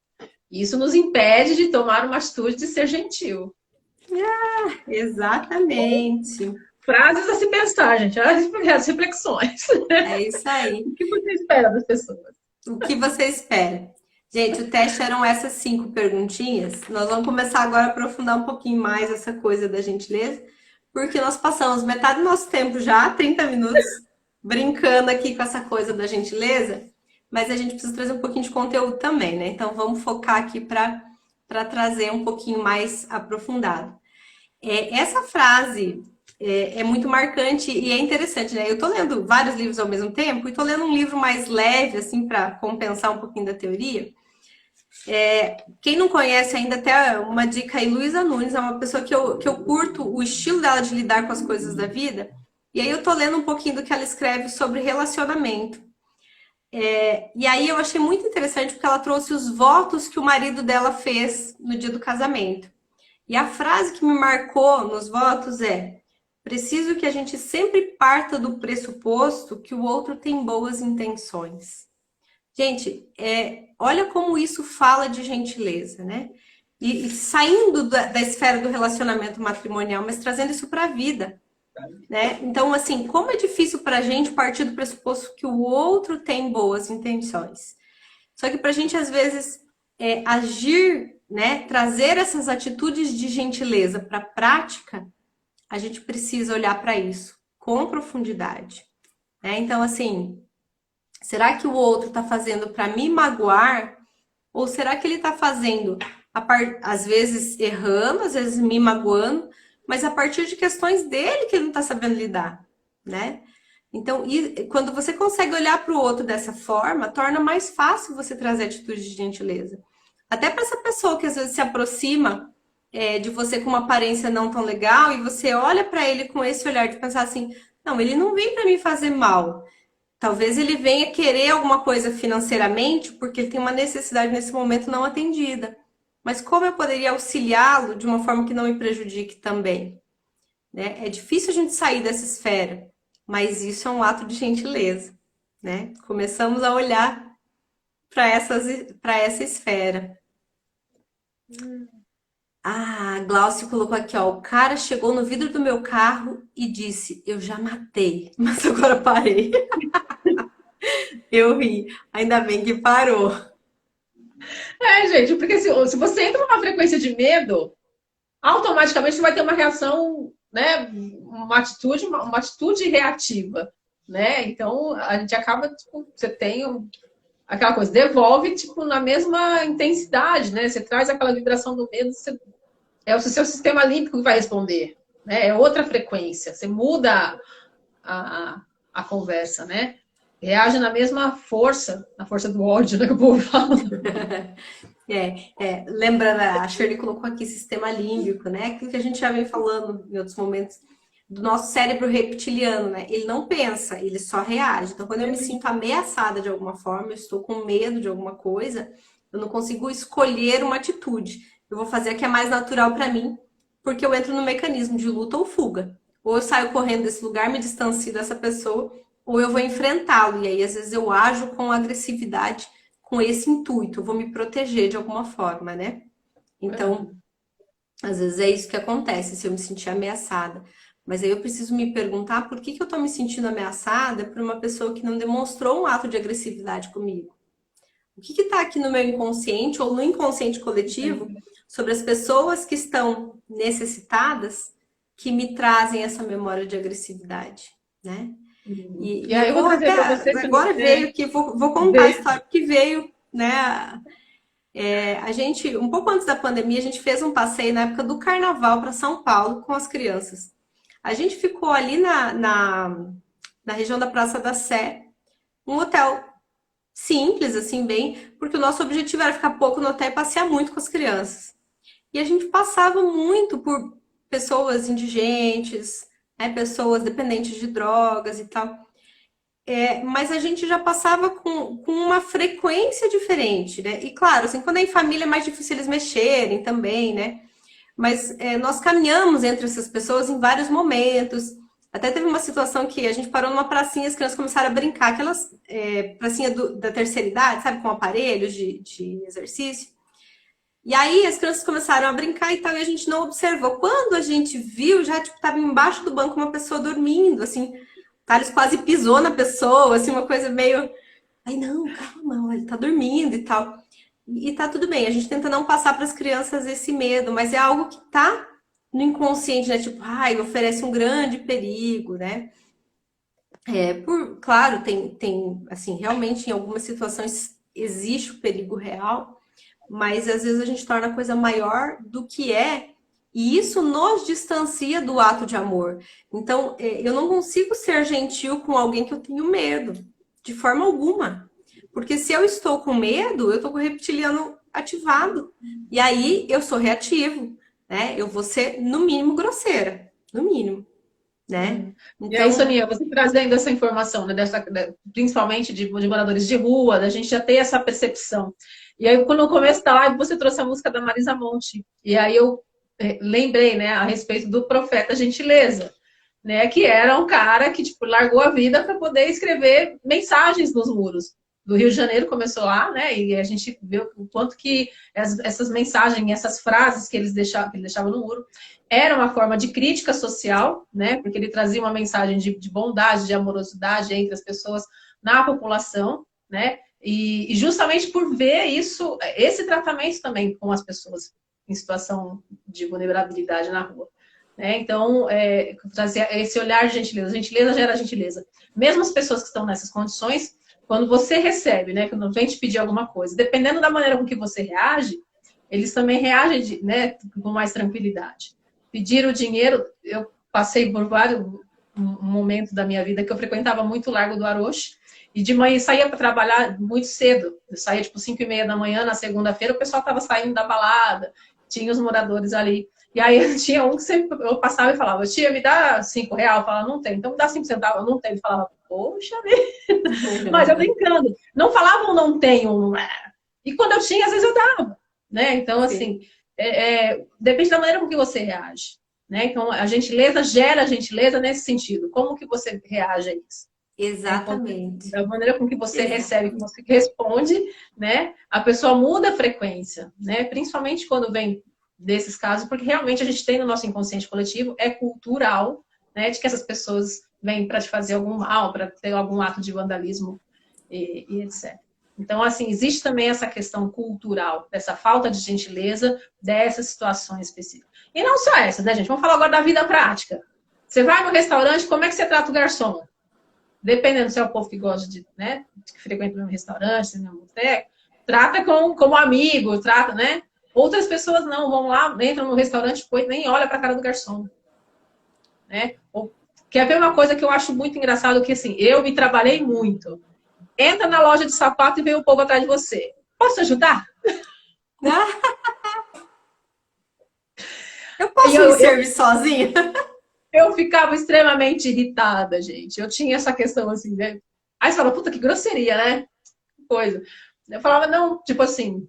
Isso nos impede de tomar uma atitude de ser gentil.
Exatamente.
Frases a se pensar, gente. As reflexões.
É isso aí.
O que você espera das pessoas?
O que você espera? Gente, o teste eram essas 5 perguntinhas. Nós vamos começar agora a aprofundar um pouquinho mais essa coisa da gentileza, porque nós passamos metade do nosso tempo já, 30 minutos, brincando aqui com essa coisa da gentileza, mas a gente precisa trazer um pouquinho de conteúdo também, né? Então vamos focar aqui para trazer um pouquinho mais aprofundado. Essa frase é muito marcante e é interessante, né? Eu estou lendo vários livros ao mesmo tempo e estou lendo um livro mais leve, assim, para compensar um pouquinho da teoria. Quem não conhece ainda, até uma dica aí, Luísa Nunes é uma pessoa que eu curto o estilo dela de lidar com as coisas da vida. E aí eu tô lendo um pouquinho do que ela escreve sobre relacionamento. E aí eu achei muito interessante porque ela trouxe os votos que o marido dela fez no dia do casamento. E a frase que me marcou nos votos é: preciso que a gente sempre parta do pressuposto que o outro tem boas intenções. Gente, olha como isso fala de gentileza, né? E saindo da esfera do relacionamento matrimonial, mas trazendo isso para a vida, né? Então, assim, como é difícil para a gente partir do pressuposto que o outro tem boas intenções. Só que para a gente, às vezes, agir, né? Trazer essas atitudes de gentileza para a prática, a gente precisa olhar para isso com profundidade, né? Então, assim, será que o outro está fazendo para me magoar? Ou será que ele está fazendo, às vezes errando, às vezes me magoando, mas a partir de questões dele que ele não está sabendo lidar, né? Então, quando você consegue olhar para o outro dessa forma, torna mais fácil você trazer atitude de gentileza. Até para essa pessoa que às vezes se aproxima de você com uma aparência não tão legal e você olha para ele com esse olhar de pensar assim, não, ele não vem para me fazer mal. Talvez ele venha querer alguma coisa financeiramente porque ele tem uma necessidade nesse momento não atendida. Mas como eu poderia auxiliá-lo de uma forma que não me prejudique também? Né? É difícil a gente sair dessa esfera, mas isso é um ato de gentileza. Né? Começamos a olhar para essa esfera. Ah, Glaucio colocou aqui, ó. O cara chegou no vidro do meu carro e disse: eu já matei, mas agora parei. Eu ri. Ainda bem que parou.
Gente, porque se você entra numa frequência de medo, automaticamente você vai ter uma reação, né? Uma atitude reativa, né? Então a gente acaba, tipo, você tem aquela coisa, devolve tipo na mesma intensidade, né? Você traz aquela vibração do medo, é o seu sistema límbico que vai responder, né? É outra frequência, você muda a conversa, né? Reage na mesma força, na força do ódio, né? Que o povo fala.
Lembrando, a Shirley colocou aqui sistema límbico, né? Aquilo que a gente já vem falando em outros momentos do nosso cérebro reptiliano, né? Ele não pensa, ele só reage. Então, quando eu me sinto ameaçada de alguma forma, eu estou com medo de alguma coisa, eu não consigo escolher uma atitude. Eu vou fazer a que é mais natural para mim, porque eu entro no mecanismo de luta ou fuga. Ou eu saio correndo desse lugar, me distancio dessa pessoa, ou eu vou enfrentá-lo. E aí, às vezes, eu ajo com agressividade, com esse intuito, eu vou me proteger de alguma forma, né? Então, às vezes é isso que acontece, se eu me sentir ameaçada. Mas aí eu preciso me perguntar por que eu tô me sentindo ameaçada por uma pessoa que não demonstrou um ato de agressividade comigo. O que está aqui no meu inconsciente ou no inconsciente coletivo sobre as pessoas que estão necessitadas que me trazem essa memória de agressividade, né?
E aí eu vou trazer para você
agora veio que vou contar a história que veio, né? A gente, um pouco antes da pandemia, a gente fez um passeio na época do carnaval para São Paulo com as crianças. A gente ficou ali na região da Praça da Sé, um hotel simples, assim, bem, porque o nosso objetivo era ficar pouco no hotel e passear muito com as crianças. E a gente passava muito por pessoas indigentes, né, pessoas dependentes de drogas e tal. Mas a gente já passava com uma frequência diferente, né? E claro, assim, quando é em família é mais difícil eles mexerem também, né? Mas nós caminhamos entre essas pessoas em vários momentos. Até teve uma situação que a gente parou numa pracinha e as crianças começaram a brincar, aquelas pracinha da terceira idade, sabe, com aparelhos de exercício. E aí as crianças começaram a brincar e tal, e a gente não observou. Quando a gente viu, já tipo, estava embaixo do banco uma pessoa dormindo, assim. O Thales quase pisou na pessoa, assim, uma coisa meio... Aí, não, calma, ele tá dormindo e tal. E tá tudo bem, a gente tenta não passar para as crianças esse medo, mas é algo que tá no inconsciente, né? Tipo, ai, oferece um grande perigo, né? Claro, tem, assim, realmente em algumas situações existe o perigo real, mas às vezes a gente torna a coisa maior do que é, e isso nos distancia do ato de amor. Então, eu não consigo ser gentil com alguém que eu tenho medo, de forma alguma. Porque se eu estou com medo, eu estou com o reptiliano ativado. E aí eu sou reativo, né? Eu vou ser, no mínimo, grosseira. No mínimo, né?
Então... E aí, Sonia, você trazendo essa informação, né, principalmente de moradores de rua, da gente já ter essa percepção. E aí, no começo da live, você trouxe a música da Marisa Monte. E aí eu lembrei, né, a respeito do profeta Gentileza, né, que era um cara que tipo, largou a vida para poder escrever mensagens nos muros. Do Rio de Janeiro começou lá, né, e a gente viu o quanto que essas mensagens, essas frases que ele deixava no muro, era uma forma de crítica social, né, porque ele trazia uma mensagem de bondade, de amorosidade entre as pessoas na população, né, e justamente por ver isso, esse tratamento também com as pessoas em situação de vulnerabilidade na rua. Né? Então, trazer esse olhar de gentileza. Gentileza gera gentileza. Mesmo as pessoas que estão nessas condições, quando você recebe, né, quando vem te pedir alguma coisa, dependendo da maneira com que você reage, eles também reagem, né, com mais tranquilidade. Pedir o dinheiro, eu passei por vários momentos da minha vida que eu frequentava muito o Largo do Aroche, e de manhã saía para trabalhar muito cedo. Eu saía tipo 5h30 da manhã, na segunda-feira, o pessoal estava saindo da balada, tinha os moradores ali. E aí tinha um que sempre eu passava e falava, tia, me dá R$5. Eu falava, não tem. Então me dá 5 centavos. Eu não tenho. Ele falava, poxa vida. Mas eu brincando. Não falavam não tenho. E quando eu tinha, às vezes eu dava. Né? Então, assim, depende da maneira com que você reage. Né? Então, a gentileza gera gentileza nesse sentido. Como que você reage a isso?
Exatamente.
Da maneira com que você recebe, que você responde, né? A pessoa muda a frequência, né? Principalmente quando vem desses casos, porque realmente a gente tem no nosso inconsciente coletivo, é cultural, né? De que essas pessoas vêm para te fazer algum mal, para ter algum ato de vandalismo e etc. Então, assim, existe também essa questão cultural, dessa falta de gentileza, dessas situações específicas. E não só essas, né, gente? Vamos falar agora da vida prática. Você vai no restaurante, como é que você trata o garçom? Dependendo se é o povo que gosta de, né, que frequenta o mesmo restaurante, o mesmo boteco, trata como amigo, trata, né? Outras pessoas não, vão lá, entram no restaurante, nem olha para a cara do garçom. Né? Ou, quer ver uma coisa que eu acho muito engraçado, que assim, eu me trabalhei muito. Entra na loja de sapato e vem o povo atrás de você. Posso ajudar?
Eu posso me servir sozinha?
Eu ficava extremamente irritada, gente. Eu tinha essa questão assim, né? Aí você fala, puta, que grosseria, né? Coisa. Eu falava, não, tipo assim,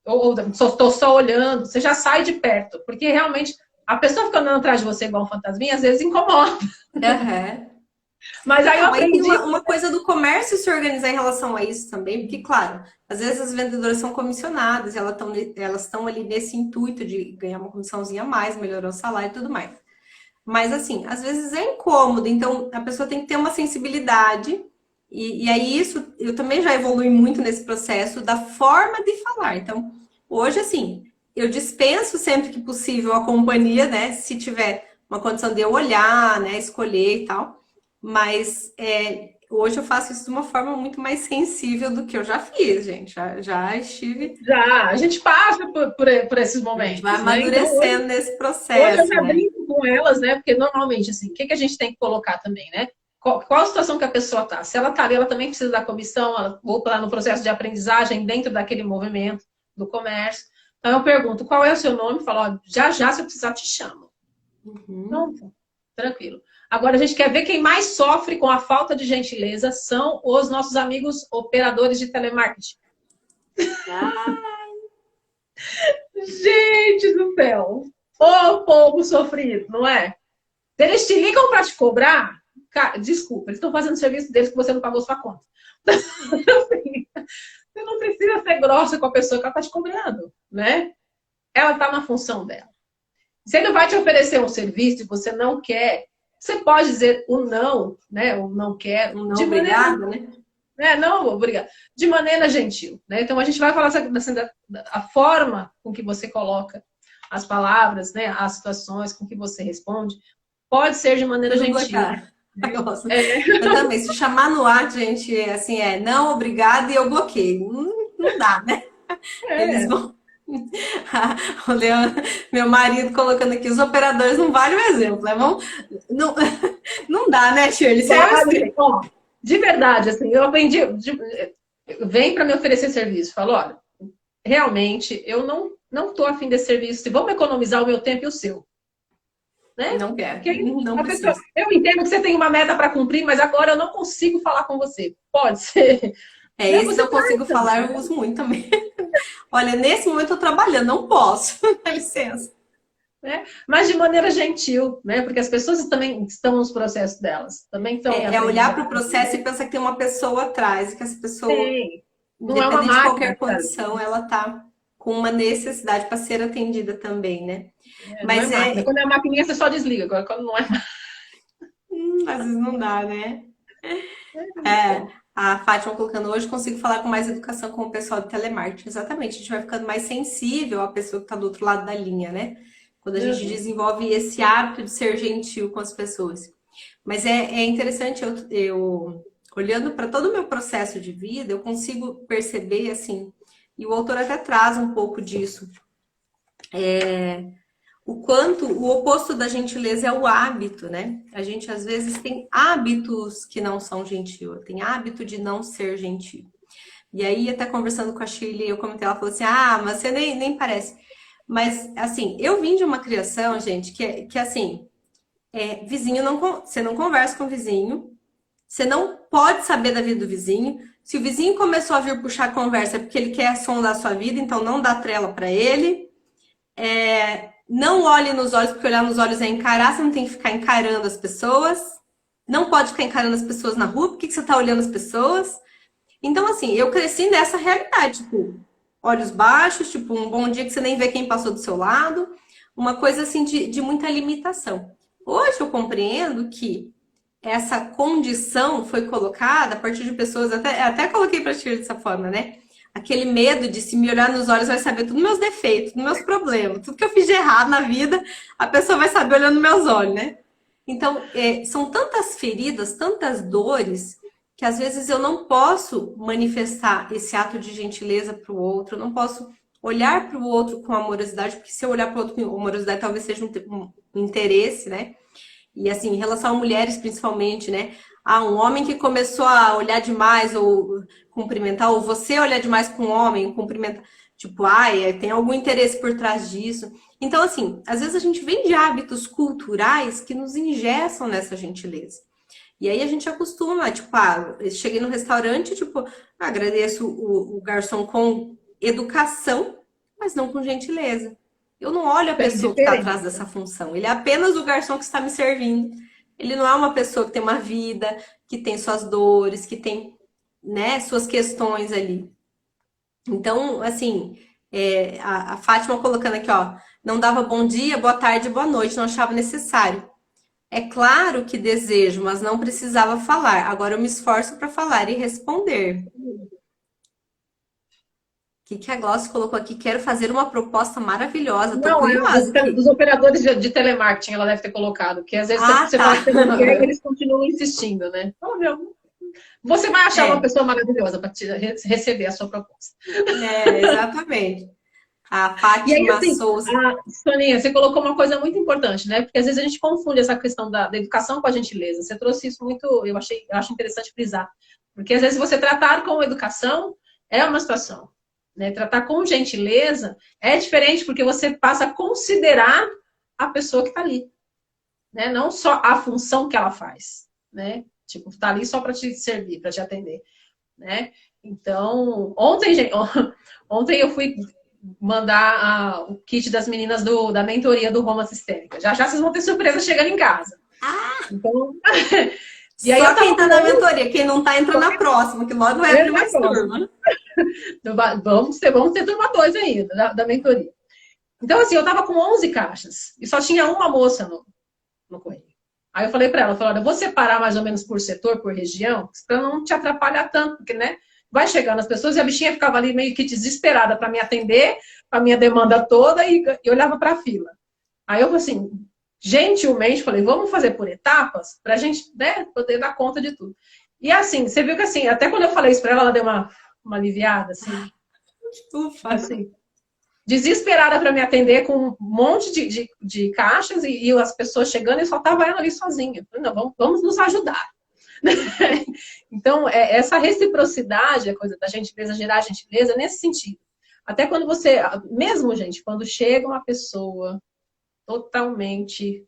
ou tô só olhando, você já sai de perto, porque realmente a pessoa fica andando atrás de você igual um fantasminha, às vezes incomoda.
Uhum.
Mas aí eu aprendi...
Tem uma coisa do comércio se organizar em relação a isso também, porque, claro, às vezes as vendedoras são comissionadas, elas estão ali nesse intuito de ganhar uma comissãozinha a mais, melhorar o salário e tudo mais. Mas, assim, às vezes é incômodo, então a pessoa tem que ter uma sensibilidade, e aí isso, eu também já evolui muito nesse processo da forma de falar. Então, hoje, assim, eu dispenso sempre que possível a companhia, né, se tiver uma condição de eu olhar, né, escolher e tal. Mas hoje eu faço isso de uma forma muito mais sensível do que eu já fiz, gente. Já estive.
Já, a gente passa por esses momentos.
Vai amadurecendo, né? Então, nesse processo.
Hoje eu já brinco com elas, né? Porque normalmente, assim, o que a gente tem que colocar também, né? Qual a situação que a pessoa está? Se ela está ali, ela também precisa da comissão, ou lá no processo de aprendizagem dentro daquele movimento do comércio. Então eu pergunto, qual é o seu nome? Falo, ó, já se eu precisar te chamo. Pronto, tranquilo. Agora, a gente quer ver quem mais sofre com a falta de gentileza são os nossos amigos operadores de telemarketing. Gente do céu! Ô povo sofrido, não é? Se eles te ligam para te cobrar, cara, desculpa, eles estão fazendo o serviço deles que você não pagou sua conta. Assim, você não precisa ser grossa com a pessoa que ela está te cobrando, né? Ela está na função dela. Se ele vai te oferecer um serviço e você não quer, você pode dizer o não, né? O não quero.
Não, de obrigada, maneira,
né? Não, obrigada. De maneira gentil, né? Então a gente vai falar assim, a forma com que você coloca as palavras, né? As situações com que você responde, pode ser de maneira gentil.
Eu também, se chamar no ar, gente, assim, não, obrigada, e eu bloqueio. Não dá, né? Eles vão. O Leandro, meu marido colocando aqui, os operadores não valem o exemplo, né? Não dá, né, Shirley?
De verdade, assim, eu aprendi. Vem para me oferecer serviço. Falo, olha, realmente, eu não tô afim desse serviço. Vamos economizar o meu tempo e o seu. Né?
Não quero. Não
pessoa, eu entendo que você tem uma meta para cumprir, mas agora eu não consigo falar com você. Pode ser.
Isso eu consigo falar, eu uso muito também. Olha, nesse momento eu tô trabalhando, não posso. Dá licença.
né? Mas de maneira gentil, né? Porque as pessoas também estão nos processos delas, também estão em
É olhar para o
aprendizado,
processo e pensar que tem uma pessoa atrás, e que essa pessoa,
tem. Não é uma
independente de
máquina
qualquer
que está ali,
condição, ela tá com uma necessidade para ser atendida também, né?
né? Não é
Mas
máquina.
é,
Quando é maquininha, você só desliga. Agora, quando não é
às vezes não dá, né? É,
máquina.
a Fátima colocando hoje, consigo falar com mais educação com o pessoal de telemarketing. Exatamente, a gente vai ficando mais sensível à pessoa que está do outro lado da linha, né? Quando a gente
Uhum.
desenvolve esse hábito de ser gentil com as pessoas. Mas é interessante, olhando para todo o meu processo de vida, eu consigo perceber, assim, e o autor até traz um pouco disso, o quanto o oposto da gentileza é o hábito, né? A gente às vezes tem hábitos que não são gentil, tem hábito de não ser gentil. E aí, até conversando com a Shirley, eu comentei, ela falou assim: ah, mas você nem parece. Mas, assim, eu vim de uma criação, gente, que assim, vizinho não, você não conversa com o vizinho, você não pode saber da vida do vizinho. Se o vizinho começou a vir puxar a conversa é porque ele quer sondar a sua vida, então não dá trela para ele. Não olhe nos olhos, porque olhar nos olhos é encarar, você não tem que ficar encarando as pessoas. Não pode ficar encarando as pessoas na rua, por que você está olhando as pessoas? Então, assim, eu cresci nessa realidade, tipo, olhos baixos, tipo, um bom dia que você nem vê quem passou do seu lado, uma coisa assim de muita limitação. Hoje eu compreendo que essa condição foi colocada a partir de pessoas, até coloquei para ti dessa forma, né? Aquele medo de se me olhar nos olhos vai saber todos os meus defeitos, todos os meus problemas, tudo que eu fiz de errado na vida, a pessoa vai saber olhando nos meus olhos, né? Então, são tantas feridas, tantas dores, que às vezes eu não posso manifestar esse ato de gentileza para o outro, eu não posso olhar para o outro com amorosidade, porque se eu olhar para o outro com amorosidade, talvez seja um interesse, né? E assim, em relação a mulheres principalmente, né? Ah, um homem que começou a olhar demais ou cumprimentar, ou você olhar demais com um homem, cumprimentar, tipo, ai, tem algum interesse por trás disso. Então, assim, às vezes a gente vem de hábitos culturais que nos engessam nessa gentileza. E aí a gente acostuma, tipo, eu cheguei no restaurante, tipo, agradeço o garçom com educação, mas não com gentileza. Eu não olho a
Tem
pessoa que está atrás
diferença.
dessa função. Ele é apenas o garçom que está me servindo. Ele não é uma pessoa que tem uma vida, que tem suas dores, que tem, né, suas questões ali. Então, assim, a Fátima colocando aqui, ó, não dava bom dia, boa tarde, boa noite, não achava necessário. É claro que desejo, mas não precisava falar. Agora eu me esforço para falar e responder. O que a Gloss colocou aqui? Quero fazer uma proposta maravilhosa. Tô
Não,
curiosa
dos
aqui.
operadores de telemarketing ela deve ter colocado, que às vezes
Ah,
você
tá.
fala que você não quer e eles continuam insistindo, né? Então, meu, você vai achar uma
É,
pessoa maravilhosa para receber a sua proposta.
exatamente. A
E aí,
Fátima
assim,
Souza.
Soninha, você colocou uma coisa muito importante, né? Porque às vezes a gente confunde essa questão da educação com a gentileza. Você trouxe isso muito, eu acho interessante frisar. Porque às vezes você tratar com educação é uma situação, né? Tratar com gentileza é diferente porque você passa a considerar a pessoa que está ali, né? Não só a função que ela faz, né? Tipo, tá ali só para te servir, para te atender, né? Então, ontem, gente, ontem eu fui mandar o kit das meninas da mentoria do Roma Sistêmica. Já já vocês vão ter surpresa chegando em casa. Então, e aí eu
Só quem
tava
tá
com
na mentoria, quem não tá entra na próxima, que logo vai abrir
na
mais
próxima.
turma.
Vamos ter turma 2 ainda, da mentoria. Então, assim, eu tava com 11 caixas e só tinha uma moça no correio. Aí eu falei para ela, olha, eu vou separar mais ou menos por setor, por região, para não te atrapalhar tanto, porque, né, vai chegando as pessoas e a bichinha ficava ali meio que desesperada para me atender, a minha demanda toda, e olhava para a fila. Aí eu, assim, gentilmente falei, vamos fazer por etapas, para a gente, né, poder dar conta de tudo. E assim, você viu que assim, até quando eu falei isso para ela, ela deu uma aliviada, assim,
Ufa.
assim, desesperada para me atender com um monte de caixas e as pessoas chegando e só estava ela ali sozinha. Falei, não, vamos nos ajudar. Então, essa reciprocidade, a coisa da gentileza, gerar gentileza, nesse sentido. Até quando você, mesmo, gente, quando chega uma pessoa totalmente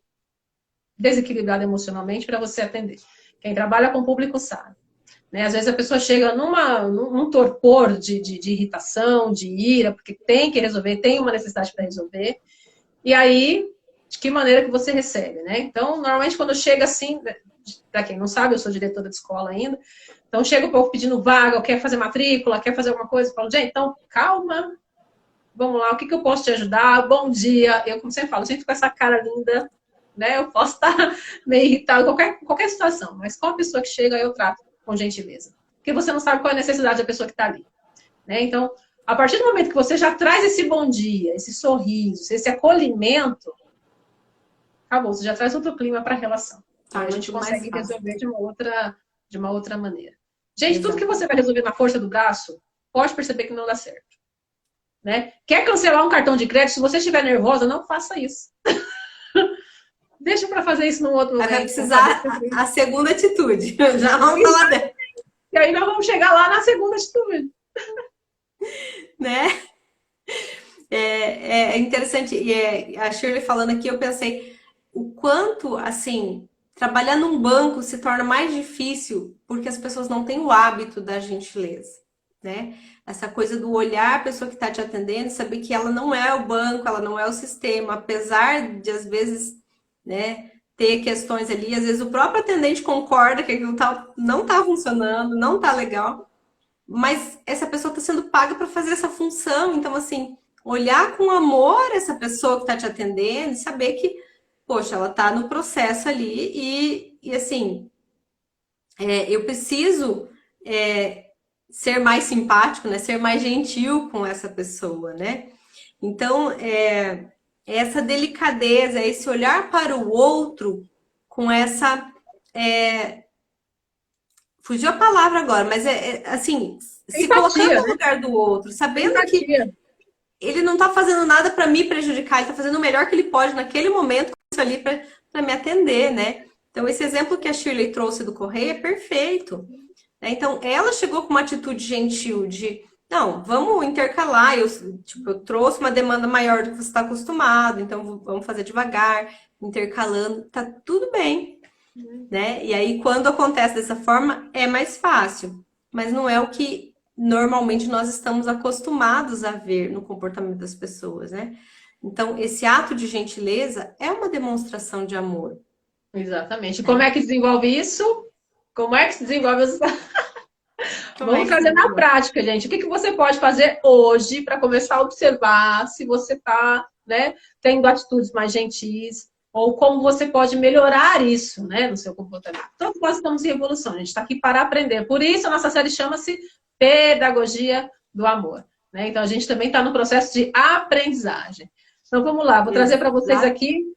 desequilibrada emocionalmente para você atender. Quem trabalha com público sabe. Né? Às vezes a pessoa chega num torpor de irritação, de ira, porque tem que resolver, tem uma necessidade para resolver. E aí de que maneira que você recebe, né? Então, normalmente quando chega assim, para quem não sabe, eu sou diretora de escola ainda, então chega o povo pedindo vaga, quer fazer matrícula, quer fazer alguma coisa, eu falo, gente, então calma, vamos lá, o que eu posso te ajudar? Bom dia. Eu, como sempre falo, sempre com essa cara linda, né? Eu posso estar meio irritada em qualquer situação, mas qual a pessoa que chega, eu trato com gentileza. Porque você não sabe qual é a necessidade da pessoa que está ali, né? Então, a partir do momento que você já traz esse bom dia, esse sorriso, esse acolhimento, acabou, você já traz outro clima para a relação.
Tá
A gente
muito mais
consegue
fácil.
resolver de uma outra maneira. Gente, tudo que
Exato.
você vai resolver na força do braço, pode perceber que não dá certo. Né? Quer cancelar um cartão de crédito? Se você estiver nervosa, não faça isso. Deixa para fazer isso num outro
Aí vai
momento.
precisar a segunda atitude. Já vamos falar dela,
E aí nós vamos chegar lá na segunda atitude.
né? É interessante. E a Shirley falando aqui, eu pensei o quanto, assim, trabalhar num banco se torna mais difícil porque as pessoas não têm o hábito da gentileza, né? Essa coisa do olhar a pessoa que está te atendendo, saber que ela não é o banco, ela não é o sistema, apesar de, às vezes, né, ter questões ali, às vezes o próprio atendente concorda que aquilo não está funcionando, não está legal, mas essa pessoa está sendo paga para fazer essa função, então, assim, olhar com amor essa pessoa que está te atendendo e saber que, poxa, ela está no processo ali e assim, eu preciso ser mais simpático, né? Ser mais gentil com essa pessoa, né? Então, essa delicadeza, esse olhar para o outro com essa. Fugiu a palavra agora, mas assim, se colocando
Empatia,
no
né?
lugar do outro, sabendo que
Empatia.
ele não está fazendo nada para me prejudicar, ele está fazendo o melhor que ele pode naquele momento ali para me atender, né? Então, esse exemplo que a Shirley trouxe do correio é perfeito. Né? Então, ela chegou com uma atitude gentil de, não, vamos intercalar, eu trouxe uma demanda maior do que você está acostumado, então vamos fazer devagar, intercalando, tá tudo bem, né? E aí, quando acontece dessa forma, é mais fácil, mas não é o que normalmente nós estamos acostumados a ver no comportamento das pessoas, né? Então, esse ato de gentileza é uma demonstração de amor,
Exatamente. Como
né?
é que desenvolve isso? Como é que se desenvolve isso?
Como é
Vamos
que se
trazer na
desenvolve?
prática, gente. O que você pode fazer hoje para começar a observar se você está, né, tendo atitudes mais gentis ou como você pode melhorar isso, né, no seu comportamento. Todos nós estamos em evolução, a gente está aqui para aprender. Por isso, a nossa série chama-se Pedagogia do Amor. Né? Então, a gente também está no processo de aprendizagem. Então, vamos lá. Vou trazer para vocês
Exato.
aqui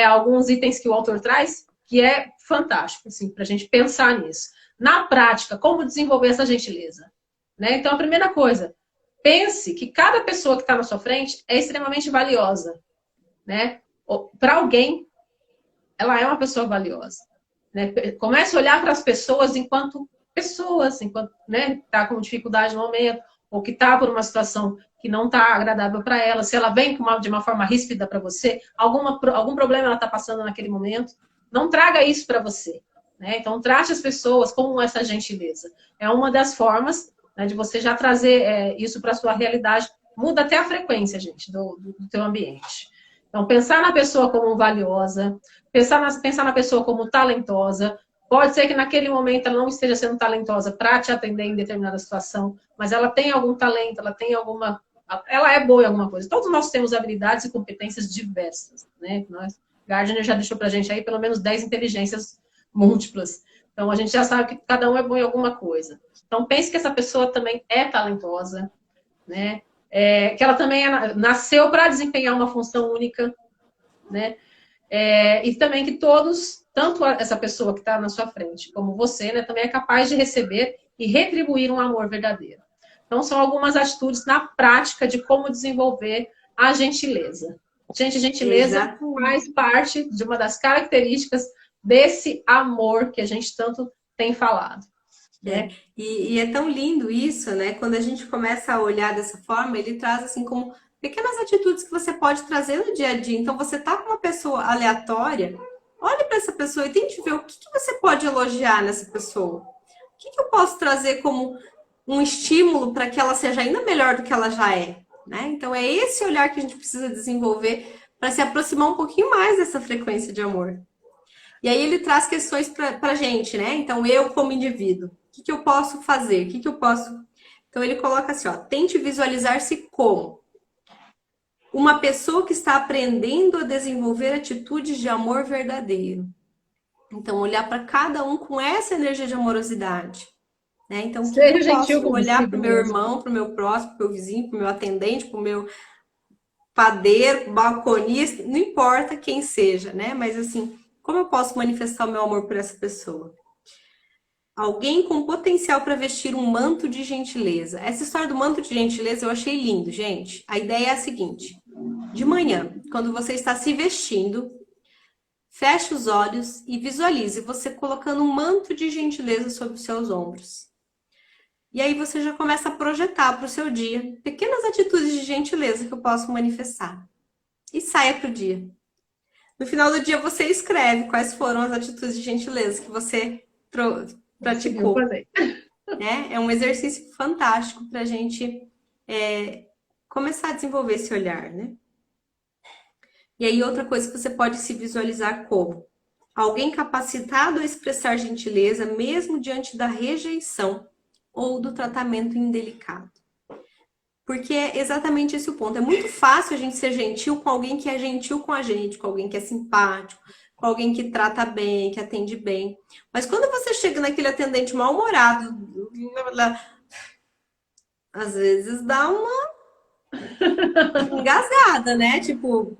alguns itens que o autor traz, que é fantástico, assim, para a gente pensar nisso. Na prática, como desenvolver essa gentileza? Né? Então, a primeira coisa, pense que cada pessoa que está na sua frente é extremamente valiosa. Né? Para alguém, ela é uma pessoa valiosa. Né? Comece a olhar para as pessoas enquanto pessoas, enquanto está com dificuldade no momento, ou que está por uma situação que não está agradável para ela. Se ela vem de uma forma ríspida para você, algum problema ela está passando naquele momento, não traga isso para você. Né? Então, trate as pessoas com essa gentileza. É uma das formas, né, de você já trazer isso para a sua realidade. Muda até a frequência, gente, do teu ambiente. Então, pensar na pessoa como valiosa, pensar na pessoa como talentosa. Pode ser que naquele momento ela não esteja sendo talentosa para te atender em determinada situação, mas ela tem algum talento, ela é boa em alguma coisa. Todos nós temos habilidades e competências diversas. Né? Gardner já deixou para a gente aí pelo menos 10 inteligências múltiplas. Então, a gente já sabe que cada um é bom em alguma coisa. Então, pense que essa pessoa também é talentosa, né? Que ela também nasceu para desempenhar uma função única, né? E também que todos, tanto essa pessoa que está na sua frente, como você, né, também é capaz de receber e retribuir um amor verdadeiro. Então, são algumas atitudes na prática de como desenvolver a gentileza. Gente, a gentileza
Exato.
faz parte de uma das características desse amor que a gente tanto tem falado. Né?
E é tão lindo isso, né? Quando a gente começa a olhar dessa forma, ele traz assim como pequenas atitudes que você pode trazer no dia a dia. Então, você tá com uma pessoa aleatória, olhe para essa pessoa e tente ver o que você pode elogiar nessa pessoa. O que eu posso trazer como um estímulo para que ela seja ainda melhor do que ela já é, né? Então, é esse olhar que a gente precisa desenvolver para se aproximar um pouquinho mais dessa frequência de amor. E aí ele traz questões para a gente, né? Então, eu como indivíduo, o que eu posso fazer? O que eu posso... Então, ele coloca assim, ó, tente visualizar-se como uma pessoa que está aprendendo a desenvolver atitudes de amor verdadeiro. Então, olhar para cada um com essa energia de amorosidade. Né? Então, o que eu posso olhar para o meu irmão, para o meu próximo, para o meu vizinho, para o meu atendente, para o meu padeiro, balconista, não importa quem seja, né? Mas assim, como eu posso manifestar o meu amor por essa pessoa? Alguém com potencial para vestir um manto de gentileza. Essa história do manto de gentileza eu achei lindo, gente. A ideia é a seguinte: de manhã, quando você está se vestindo, feche os olhos e visualize você colocando um manto de gentileza sobre os seus ombros. E aí você já começa a projetar para o seu dia pequenas atitudes de gentileza que eu posso manifestar. E saia para o dia. No final do dia você escreve quais foram as atitudes de gentileza que você praticou. Né? É um exercício fantástico para a gente começar a desenvolver esse olhar, né? E aí outra coisa que você pode se visualizar como alguém capacitado a expressar gentileza mesmo diante da rejeição ou do tratamento indelicado. Porque é exatamente esse o ponto. É muito fácil a gente ser gentil com alguém que é gentil com a gente, com alguém que é simpático, com alguém que trata bem, que atende bem. Mas quando você chega naquele atendente mal-humorado, às vezes dá uma engasgada, né? Tipo,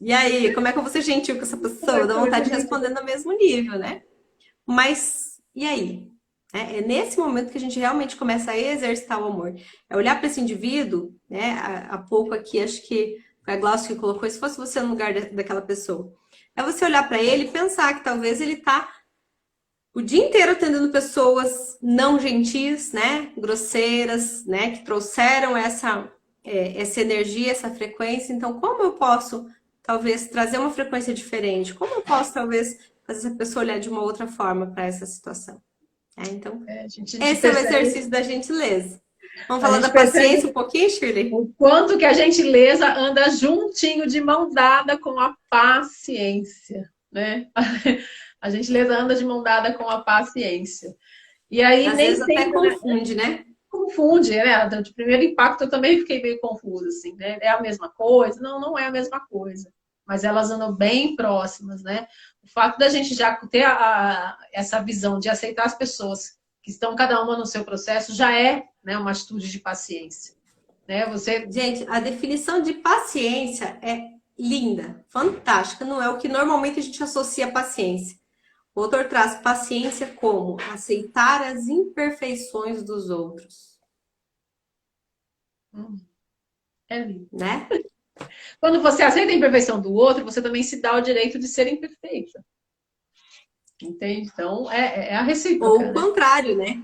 e aí, como é que eu vou ser gentil com essa pessoa? Dá vontade de responder no mesmo nível, né? Mas, e aí? É nesse momento que a gente realmente começa a exercitar o amor. É olhar para esse indivíduo, né? Há pouco aqui, acho que foi a Glaucia que colocou, se fosse você no lugar daquela pessoa. É você olhar para ele e pensar que talvez ele tá o dia inteiro atendendo pessoas não gentis, né? Grosseiras, né? Que trouxeram essa energia, essa frequência. Então, como eu posso, talvez, trazer uma frequência diferente? Como eu posso, talvez, fazer essa pessoa olhar de uma outra forma para essa situação? Então, esse é o exercício da gentileza. Vamos falar da paciência um pouquinho, Shirley?
O quanto que a gentileza anda juntinho, de mão dada com a paciência, né? A gentileza anda de mão dada com a paciência. E aí
às
nem
vezes até confunde, né?
Confunde, né? De primeiro impacto eu também fiquei meio confusa, assim, né? É a mesma coisa? Não, não é a mesma coisa. Mas elas andam bem próximas, né? O fato da gente já ter essa visão de aceitar as pessoas que estão cada uma no seu processo já é, né, uma atitude de paciência. Né?
Gente, a definição de paciência é linda, fantástica. Não é o que normalmente a gente associa a paciência. O autor traz paciência como aceitar as imperfeições dos outros.
É lindo.
Né?
Quando você aceita a imperfeição do outro, você também se dá o direito de ser imperfeita. Entende? Então, é a recíproca.
Ou o contrário, né?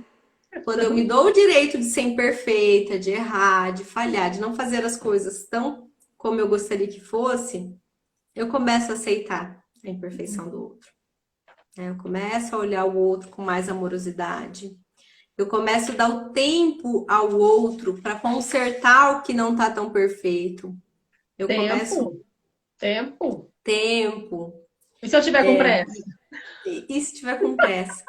Quando eu me dou o direito de ser imperfeita, de errar, de falhar, de não fazer as coisas tão como eu gostaria que fosse, eu começo a aceitar a imperfeição do outro. Eu começo a olhar o outro com mais amorosidade. Eu começo a dar o tempo ao outro para consertar o que não está tão perfeito.
Tempo.
E
se eu tiver com pressa?
E se tiver com pressa?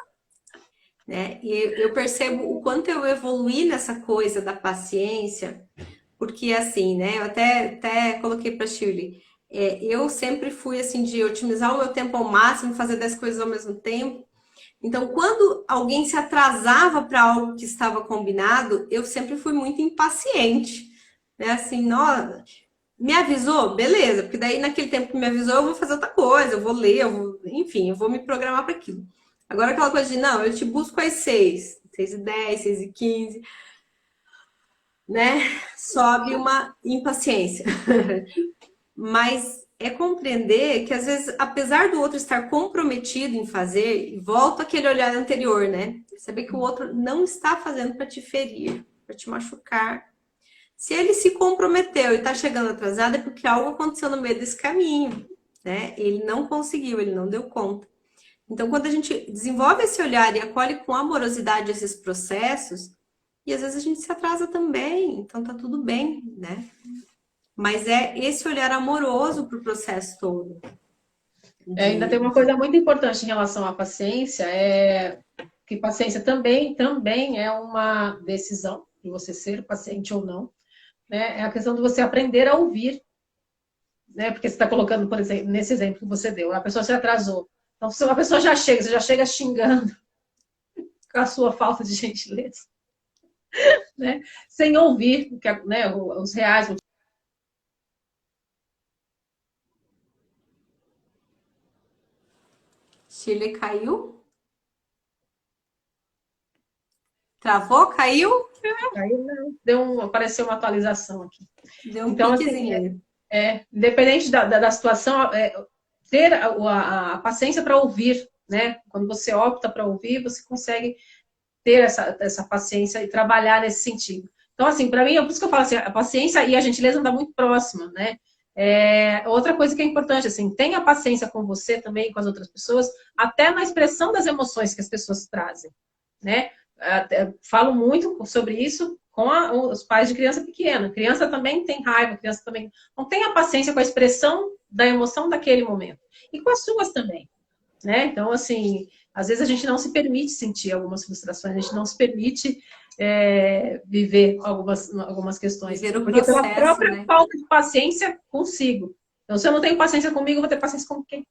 Né? E eu percebo o quanto eu evoluí nessa coisa da paciência, porque assim, né? Eu até coloquei para a Shirley, eu sempre fui assim de otimizar o meu tempo ao máximo, fazer 10 coisas ao mesmo tempo. Então, quando alguém se atrasava para algo que estava combinado, eu sempre fui muito impaciente, né? Assim, nossa, me avisou? Beleza, porque daí naquele tempo que me avisou eu vou fazer outra coisa, eu vou ler, enfim, eu vou me programar para aquilo. Agora aquela coisa de, não, eu te busco às 6h10, 6h15, né? Sobe uma impaciência. Mas é compreender que, às vezes, apesar do outro estar comprometido em fazer, volta aquele olhar anterior, né? Saber que o outro não está fazendo para te ferir, para te machucar. Se ele se comprometeu e está chegando atrasado, é porque algo aconteceu no meio desse caminho, né? Ele não conseguiu, ele não deu conta. Então, quando a gente desenvolve esse olhar e acolhe com amorosidade esses processos, e às vezes a gente se atrasa também, então tá tudo bem, né? mas é esse olhar amoroso para o processo todo.
Ainda tem uma coisa muito importante em relação à paciência, que paciência também é uma decisão de você ser paciente ou não, né? É a questão de você aprender a ouvir, né? Porque você está colocando, por exemplo, nesse exemplo que você deu, a pessoa se atrasou. Então, se uma pessoa você já chega xingando com a sua falta de gentileza, né? Sem ouvir, né, os reais.
Chile caiu? Travou? Caiu?
Apareceu uma atualização aqui.
Deu um
Então, assim,
piquezinho.
independente da situação, ter a paciência para ouvir, né? Quando você opta para ouvir, você consegue ter essa paciência e trabalhar nesse sentido. Então, assim, para mim, é por isso que eu falo assim, a paciência e a gentileza andam muito próxima, né? Outra coisa que é importante, assim, tenha paciência com você também, com as outras pessoas, até na expressão das emoções que as pessoas trazem, né? Falo muito sobre isso com os pais de criança pequena. Criança também tem raiva, criança também não tenha paciência com a expressão da emoção daquele momento. E com as suas também, né? Então, assim, às vezes a gente não se permite sentir algumas frustrações, a gente não se permite viver algumas questões.
Viver o
Porque pela
processo,
própria
né?
falta de paciência consigo. Então, se eu não tenho paciência comigo, eu vou ter paciência com quem?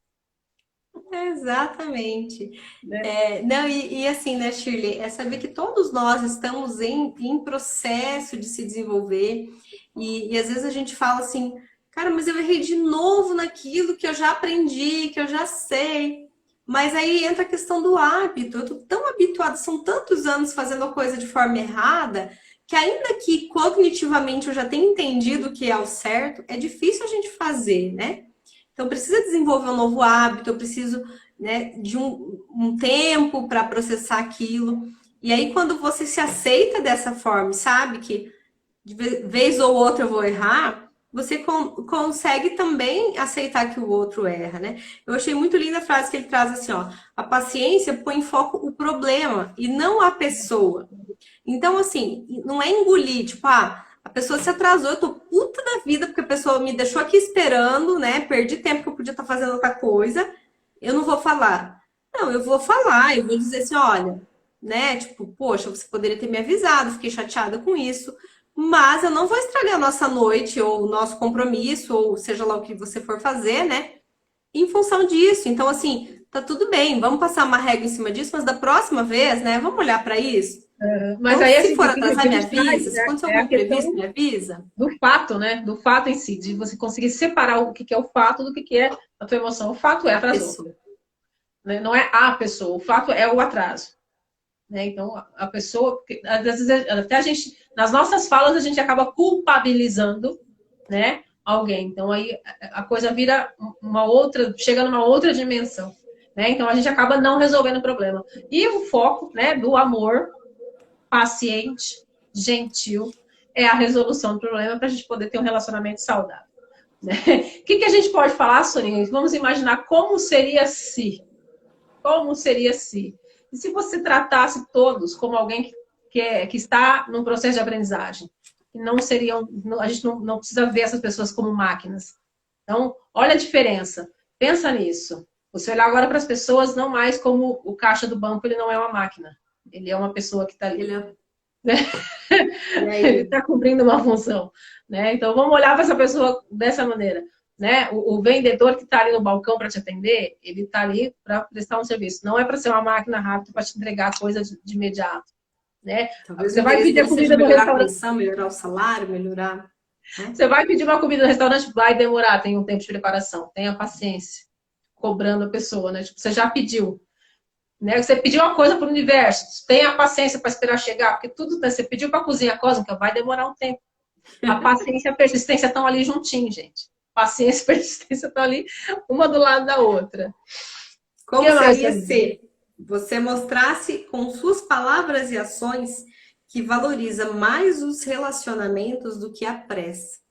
Exatamente.
Né?
Não, e assim, né, Shirley, é saber que todos nós estamos em processo de se desenvolver, e às vezes a gente fala assim, cara, mas eu errei de novo naquilo que eu já aprendi, que eu já sei. Mas aí entra a questão do hábito. Eu tô tão habituada, são tantos anos fazendo a coisa de forma errada, que ainda que cognitivamente eu já tenha entendido o que é o certo, é difícil a gente fazer, né? Então, precisa desenvolver um novo hábito, eu preciso, né, de um tempo para processar aquilo. E aí, quando você se aceita dessa forma, sabe que de vez ou outra eu vou errar, você consegue também aceitar que o outro erra, né? Eu achei muito linda a frase que ele traz assim, ó, a paciência põe em foco o problema e não a pessoa. Então, assim, não é engolir, tipo, a pessoa se atrasou, eu tô puta da vida porque a pessoa me deixou aqui esperando, né? Perdi tempo que eu podia estar fazendo outra coisa. Eu não vou falar. Não, eu vou falar, eu vou dizer assim, olha, né? Tipo, poxa, você poderia ter me avisado, fiquei chateada com isso, mas eu não vou estragar a nossa noite ou o nosso compromisso, ou seja lá o que você for fazer, né? Em função disso. Então, assim, tá tudo bem, vamos passar uma regra em cima disso, mas da próxima vez, né? Vamos olhar para isso.
Mas
Então,
aí,
se
assim,
for
o que
atrasar,
a
me
gente traz,
avisa. Se acontecer
é
algum
a
imprevisto,
questão
me avisa.
do fato, né? Do fato em si, de você conseguir separar o que é o fato do que é a tua emoção. O fato é
A
atrasou,
pessoa.
né? Não é a pessoa, o fato é o atraso. Né? Então, a pessoa, às vezes, até a gente, nas nossas falas, a gente acaba culpabilizando, né, alguém. Então, aí a coisa vira chega numa outra dimensão. Né? Então, a gente acaba não resolvendo o problema. E o foco, né, do amor paciente, gentil, é a resolução do problema para a gente poder ter um relacionamento saudável. Né? O que a gente pode falar, Soninha? Vamos imaginar como seria se. Como seria se? E se você tratasse todos como alguém que está num processo de aprendizagem? Que não seriam, a gente não precisa ver essas pessoas como máquinas. Então, olha a diferença. Pensa nisso. Você olhar agora para as pessoas não mais como o caixa do banco, ele não é uma máquina. Ele é uma pessoa que está ali.
Ele é...
Né?
E
Ele
aí?
está cumprindo uma função. Né? Então, vamos olhar para essa pessoa dessa maneira. Né? O vendedor que está ali no balcão para te atender, ele está ali para prestar um serviço. Não é para ser uma máquina rápida para te entregar a coisa de imediato. Né?
Talvez o
Você vai
interesse
pedir a
dele seja
comida no
melhorar a
restaurante.
comissão, melhorar o salário, melhorar... Né?
Você vai pedir uma comida no restaurante, vai demorar, tem um tempo de preparação. Tenha paciência, cobrando a pessoa. Né? Tipo, você já pediu. Né? Você pediu uma coisa para o universo, tenha paciência para esperar chegar, porque tudo você pediu para a cozinha cósmica, vai demorar um tempo. A paciência e a persistência estão ali juntinhos, gente. Paciência e persistência estão ali, uma do lado da outra.
Como seria se você mostrasse com suas palavras e ações que valoriza mais os relacionamentos do que a pressa?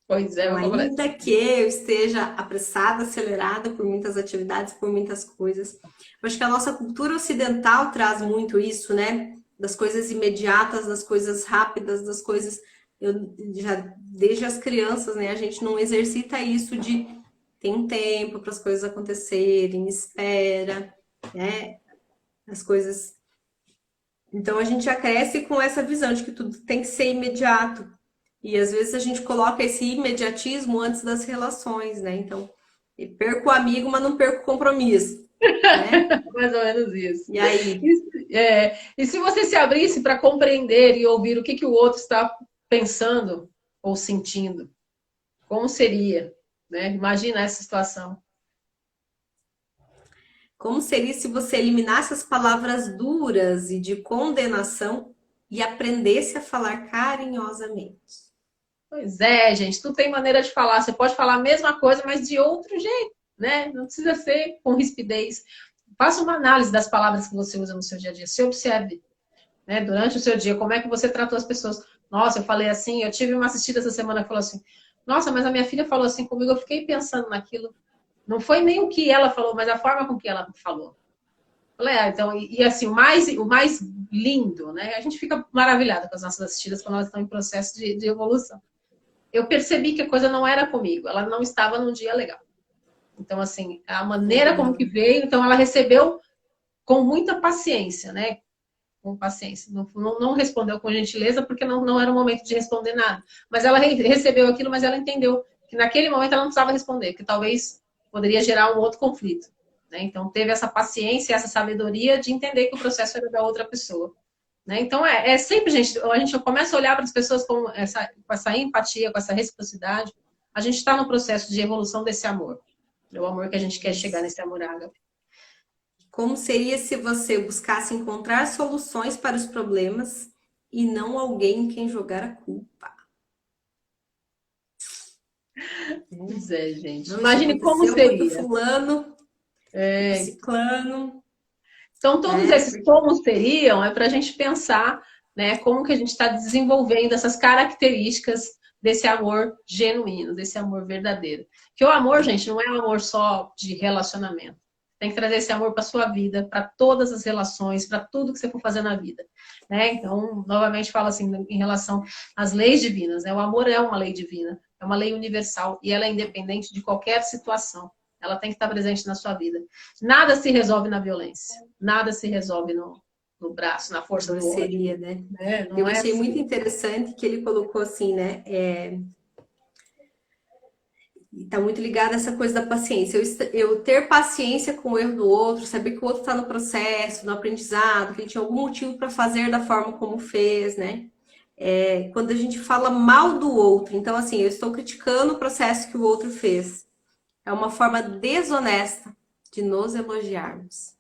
Pois é,
então, ainda que eu esteja apressada, acelerada por muitas atividades, por muitas coisas. Eu acho que a nossa cultura ocidental traz muito isso, né? Das coisas imediatas, das coisas rápidas, das coisas eu já, desde as crianças, né, a gente não exercita isso de tem um tempo para as coisas acontecerem, espera, né? As coisas. Então a gente já cresce com essa visão de que tudo tem que ser imediato. E às vezes a gente coloca esse imediatismo antes das relações, né? Então, eu perco o amigo, mas não perco o compromisso, né?
Mais ou menos isso.
E aí,
E se você se abrisse para compreender e ouvir o que o outro está pensando ou sentindo, como seria? Né? Imagina essa situação.
como seria se você eliminasse as palavras duras e de condenação e aprendesse a falar carinhosamente?
Pois é, gente, tu tem maneira de falar. Você pode falar a mesma coisa, mas de outro jeito, né? Não precisa ser com rispidez. Faça uma análise das palavras que você usa no seu dia a dia. Se observe, né? Durante o seu dia, como é que você tratou as pessoas. Nossa, eu falei assim, eu tive uma assistida essa semana que falou assim, nossa, mas a minha filha falou assim comigo, eu fiquei pensando naquilo. Não foi nem o que ela falou, mas a forma com que ela falou. Falei, então, assim, o mais lindo, né? A gente fica maravilhada com as nossas assistidas quando elas estão em processo de evolução. Eu percebi que a coisa não era comigo, ela não estava num dia legal. Então, assim, a maneira como que veio, então ela recebeu com muita paciência, né? Com paciência. Não respondeu com gentileza, porque não era o momento de responder nada. Mas ela recebeu aquilo, mas ela entendeu que naquele momento ela não precisava responder, que talvez poderia gerar um outro conflito. Né? Então, teve essa paciência, essa sabedoria de entender que o processo era da outra pessoa. Né? Então, sempre, gente, a gente começa a olhar para as pessoas com essa empatia, com essa reciprocidade. A gente está no processo de evolução desse amor. É o amor que a gente quer chegar nesse amor ágape.
Como seria se você buscasse encontrar soluções para os problemas e não alguém em quem jogar a culpa?
Pois é, gente.
Não, isso
Imagine como
aconteceu porque o
seria.
fulano, o
É,
ciclano,
então, todos
né?
esses como seriam é para a gente pensar, né, como que a gente está desenvolvendo essas características desse amor genuíno, desse amor verdadeiro. Que o amor, gente, não é um amor só de relacionamento. Tem que trazer esse amor para sua vida, para todas as relações, para tudo que você for fazer na vida. Né? Então, novamente falo assim, em relação às leis divinas. Né? O amor é uma lei divina, é uma lei universal e ela é independente de qualquer situação. Ela tem que estar presente na sua vida. Nada se resolve na violência. Nada se resolve no braço, na força do ódio.
Grosseria, né?
Né?
Eu
Não é
achei muito
assim.
interessante que ele colocou assim, né? Está muito ligado a essa coisa da paciência. Eu ter paciência com o erro do outro, saber que o outro está no processo, no aprendizado, que ele tinha algum motivo para fazer da forma como fez, né? Quando a gente fala mal do outro, então assim, eu estou criticando o processo que o outro fez. É uma forma desonesta de nos elogiarmos.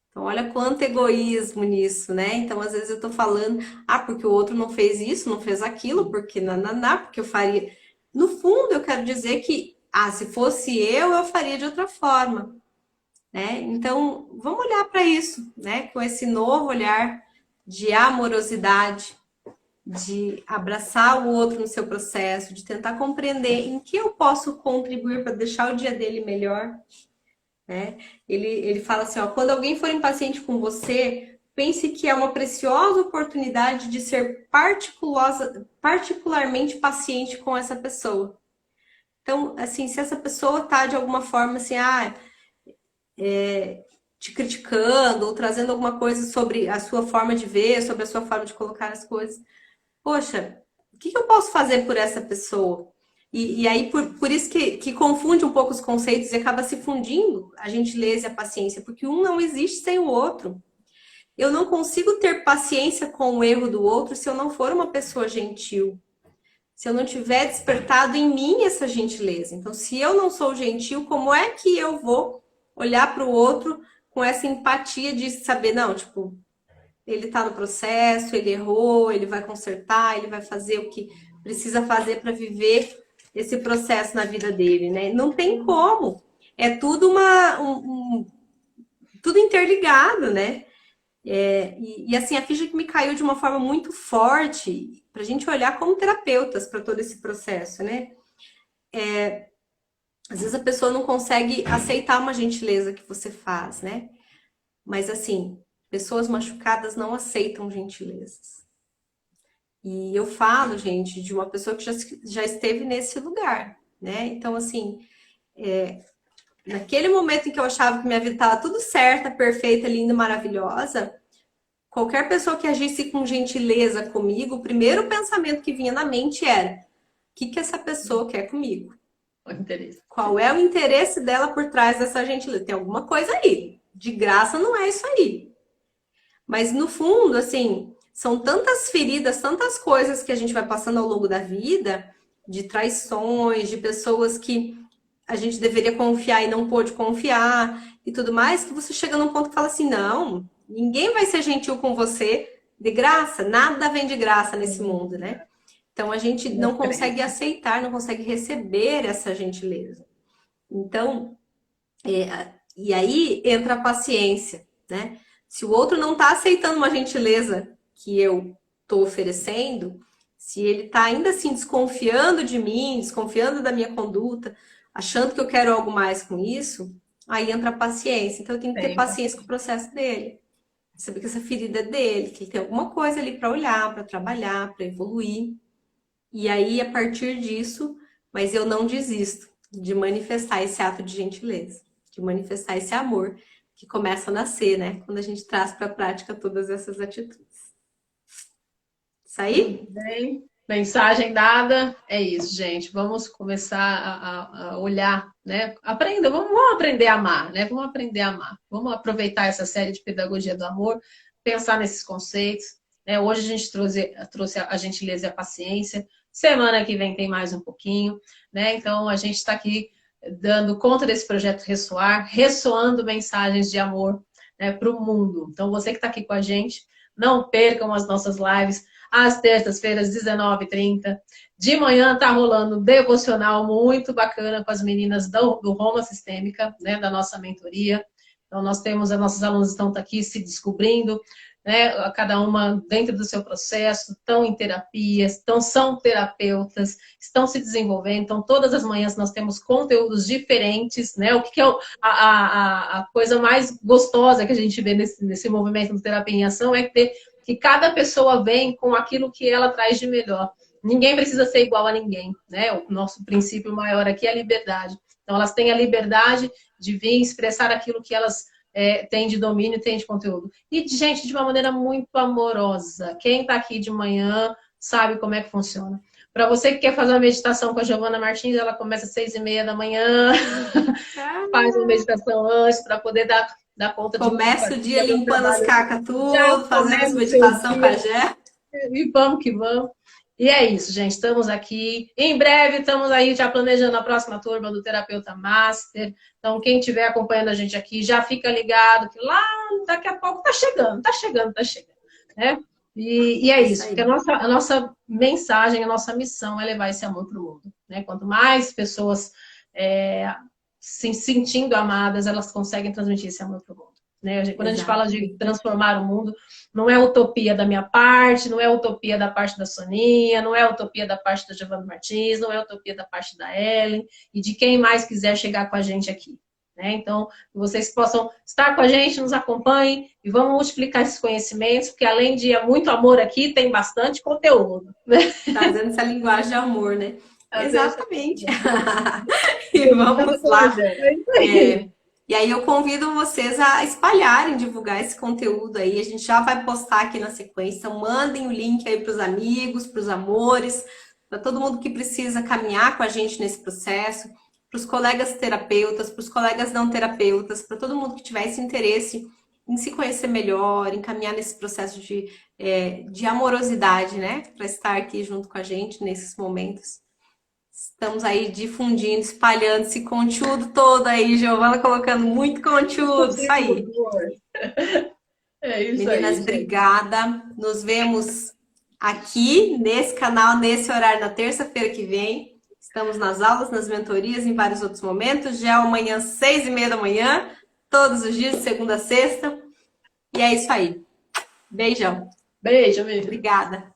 Então, olha quanto egoísmo nisso, né? Então, às vezes eu tô falando, porque o outro não fez isso, não fez aquilo, porque nananá, porque eu faria. No fundo, eu quero dizer que, se fosse eu faria de outra forma, né? Então, vamos olhar para isso, né? Com esse novo olhar de amorosidade, de abraçar o outro no seu processo, de tentar compreender em que eu posso contribuir para deixar o dia dele melhor, né? Ele fala assim, ó, quando alguém for impaciente com você, pense que é uma preciosa oportunidade de ser particularmente paciente com essa pessoa. Então, assim, se essa pessoa tá de alguma forma assim, te criticando ou trazendo alguma coisa sobre a sua forma de ver, sobre a sua forma de colocar as coisas, poxa, o que eu posso fazer por essa pessoa? E aí, por isso que confunde um pouco os conceitos e acaba se fundindo a gentileza e a paciência, porque um não existe sem o outro. Eu não consigo ter paciência com o erro do outro se eu não for uma pessoa gentil, se eu não tiver despertado em mim essa gentileza. Então, se eu não sou gentil, como é que eu vou olhar para o outro com essa empatia de saber, não, tipo, ele está no processo, ele errou, ele vai consertar, ele vai fazer o que precisa fazer para viver esse processo na vida dele, né? Não tem como. É tudo tudo interligado, né? Assim, a ficha que me caiu de uma forma muito forte para a gente olhar como terapeutas para todo esse processo, né? Às vezes a pessoa não consegue aceitar uma gentileza que você faz, né? Mas assim, pessoas machucadas não aceitam gentilezas. E eu falo, gente, de uma pessoa que já esteve nesse lugar, né? Então, assim, naquele momento em que eu achava que minha vida estava tudo certa, perfeita, linda, maravilhosa, qualquer pessoa que agisse com gentileza comigo, o primeiro pensamento que vinha na mente era: o que que essa pessoa quer comigo?
O interesse.
Qual é o interesse dela por trás dessa gentileza? Tem alguma coisa aí. De graça não é isso aí. Mas no fundo, assim, são tantas feridas, tantas coisas que a gente vai passando ao longo da vida, de traições, de pessoas que a gente deveria confiar e não pôde confiar e tudo mais, que você chega num ponto que fala assim: não, ninguém vai ser gentil com você de graça, nada vem de graça nesse mundo, né? Então a gente não consegue aceitar, não consegue receber essa gentileza. Então, e aí entra a paciência, né? Se o outro não está aceitando uma gentileza que eu estou oferecendo, se ele está ainda assim desconfiando de mim, desconfiando da minha conduta, achando que eu quero algo mais com isso, aí entra a paciência. Então eu tenho que ter paciência com o processo dele. Saber que essa ferida é dele, que ele tem alguma coisa ali para olhar, para trabalhar, para evoluir. E aí, a partir disso, mas eu não desisto de manifestar esse ato de gentileza, de manifestar esse amor que começa a nascer, né? Quando a gente traz para a prática todas essas atitudes. Isso aí?
Bem, mensagem dada, é isso, gente. Vamos começar a olhar, né? Aprenda, vamos aprender a amar, né? Vamos aprender a amar. Vamos aproveitar essa série de pedagogia do amor, pensar nesses conceitos. Né? Hoje a gente trouxe a gentileza e a paciência. Semana que vem tem mais um pouquinho, né? Então a gente está aqui dando conta desse projeto Ressoar, ressoando mensagens de amor, né, para o mundo. Então você que está aqui com a gente, não percam as nossas lives às terças-feiras, 19h30. De manhã tá rolando um devocional muito bacana com as meninas do Roma Sistêmica, né, da nossa mentoria. Então, nós temos, as nossas alunas estão aqui se descobrindo, né, cada uma dentro do seu processo, estão em terapias, são terapeutas, estão se desenvolvendo. Então, todas as manhãs nós temos conteúdos diferentes, né? O que é a coisa mais gostosa que a gente vê nesse movimento do Terapia em Ação é que cada pessoa vem com aquilo que ela traz de melhor. Ninguém precisa ser igual a ninguém, né? O nosso princípio maior aqui é a liberdade. Então, elas têm a liberdade de vir expressar aquilo que elas têm de domínio, têm de conteúdo. E, gente, de uma maneira muito amorosa. Quem está aqui de manhã sabe como é que funciona. Para você que quer fazer uma meditação com a Giovana Martins, ela começa às 6h30 da manhã. Faz uma meditação antes para poder dar conta de
Começa o dia limpando as cacas tudo, fazendo essa meditação com a Gé.
E vamos que vamos. E é isso, gente. Estamos aqui. Em breve, estamos aí já planejando a próxima turma do Terapeuta Master. Então, quem estiver acompanhando a gente aqui, já fica ligado que lá daqui a pouco tá chegando. Né? E é isso. Porque a nossa mensagem, a nossa missão é levar esse amor para o mundo. Né? Quanto mais pessoas se sentindo amadas, elas conseguem transmitir esse amor para o mundo. Né? Quando a gente fala de transformar o mundo, não é utopia da minha parte, não é utopia da parte da Soninha, não é utopia da parte da Giovana Martins, não é utopia da parte da Ellen e de quem mais quiser chegar com a gente aqui. Né? Então, que vocês possam estar com a gente, nos acompanhem e vamos multiplicar esses conhecimentos, porque além de muito amor aqui, tem bastante conteúdo. Né?
Trazendo essa linguagem de amor, né? Exatamente. E vamos lá. E aí eu convido vocês a espalharem, divulgar esse conteúdo aí. A gente já vai postar aqui na sequência. Então, mandem o link aí para os amigos, para os amores, para todo mundo que precisa caminhar com a gente nesse processo, para os colegas terapeutas, para os colegas não terapeutas, para todo mundo que tiver esse interesse em se conhecer melhor, em caminhar nesse processo de amorosidade, né? Para estar aqui junto com a gente nesses momentos. Estamos aí difundindo, espalhando esse conteúdo todo aí, Giovana colocando muito conteúdo, isso aí.
É isso.
Meninas,
aí,
obrigada. Nos vemos aqui nesse canal, nesse horário, na terça-feira que vem. Estamos nas aulas, nas mentorias, em vários outros momentos. Já amanhã, 6h30 da manhã, todos os dias, de segunda a sexta. E é isso aí. Beijão.
Beijo.
Obrigada.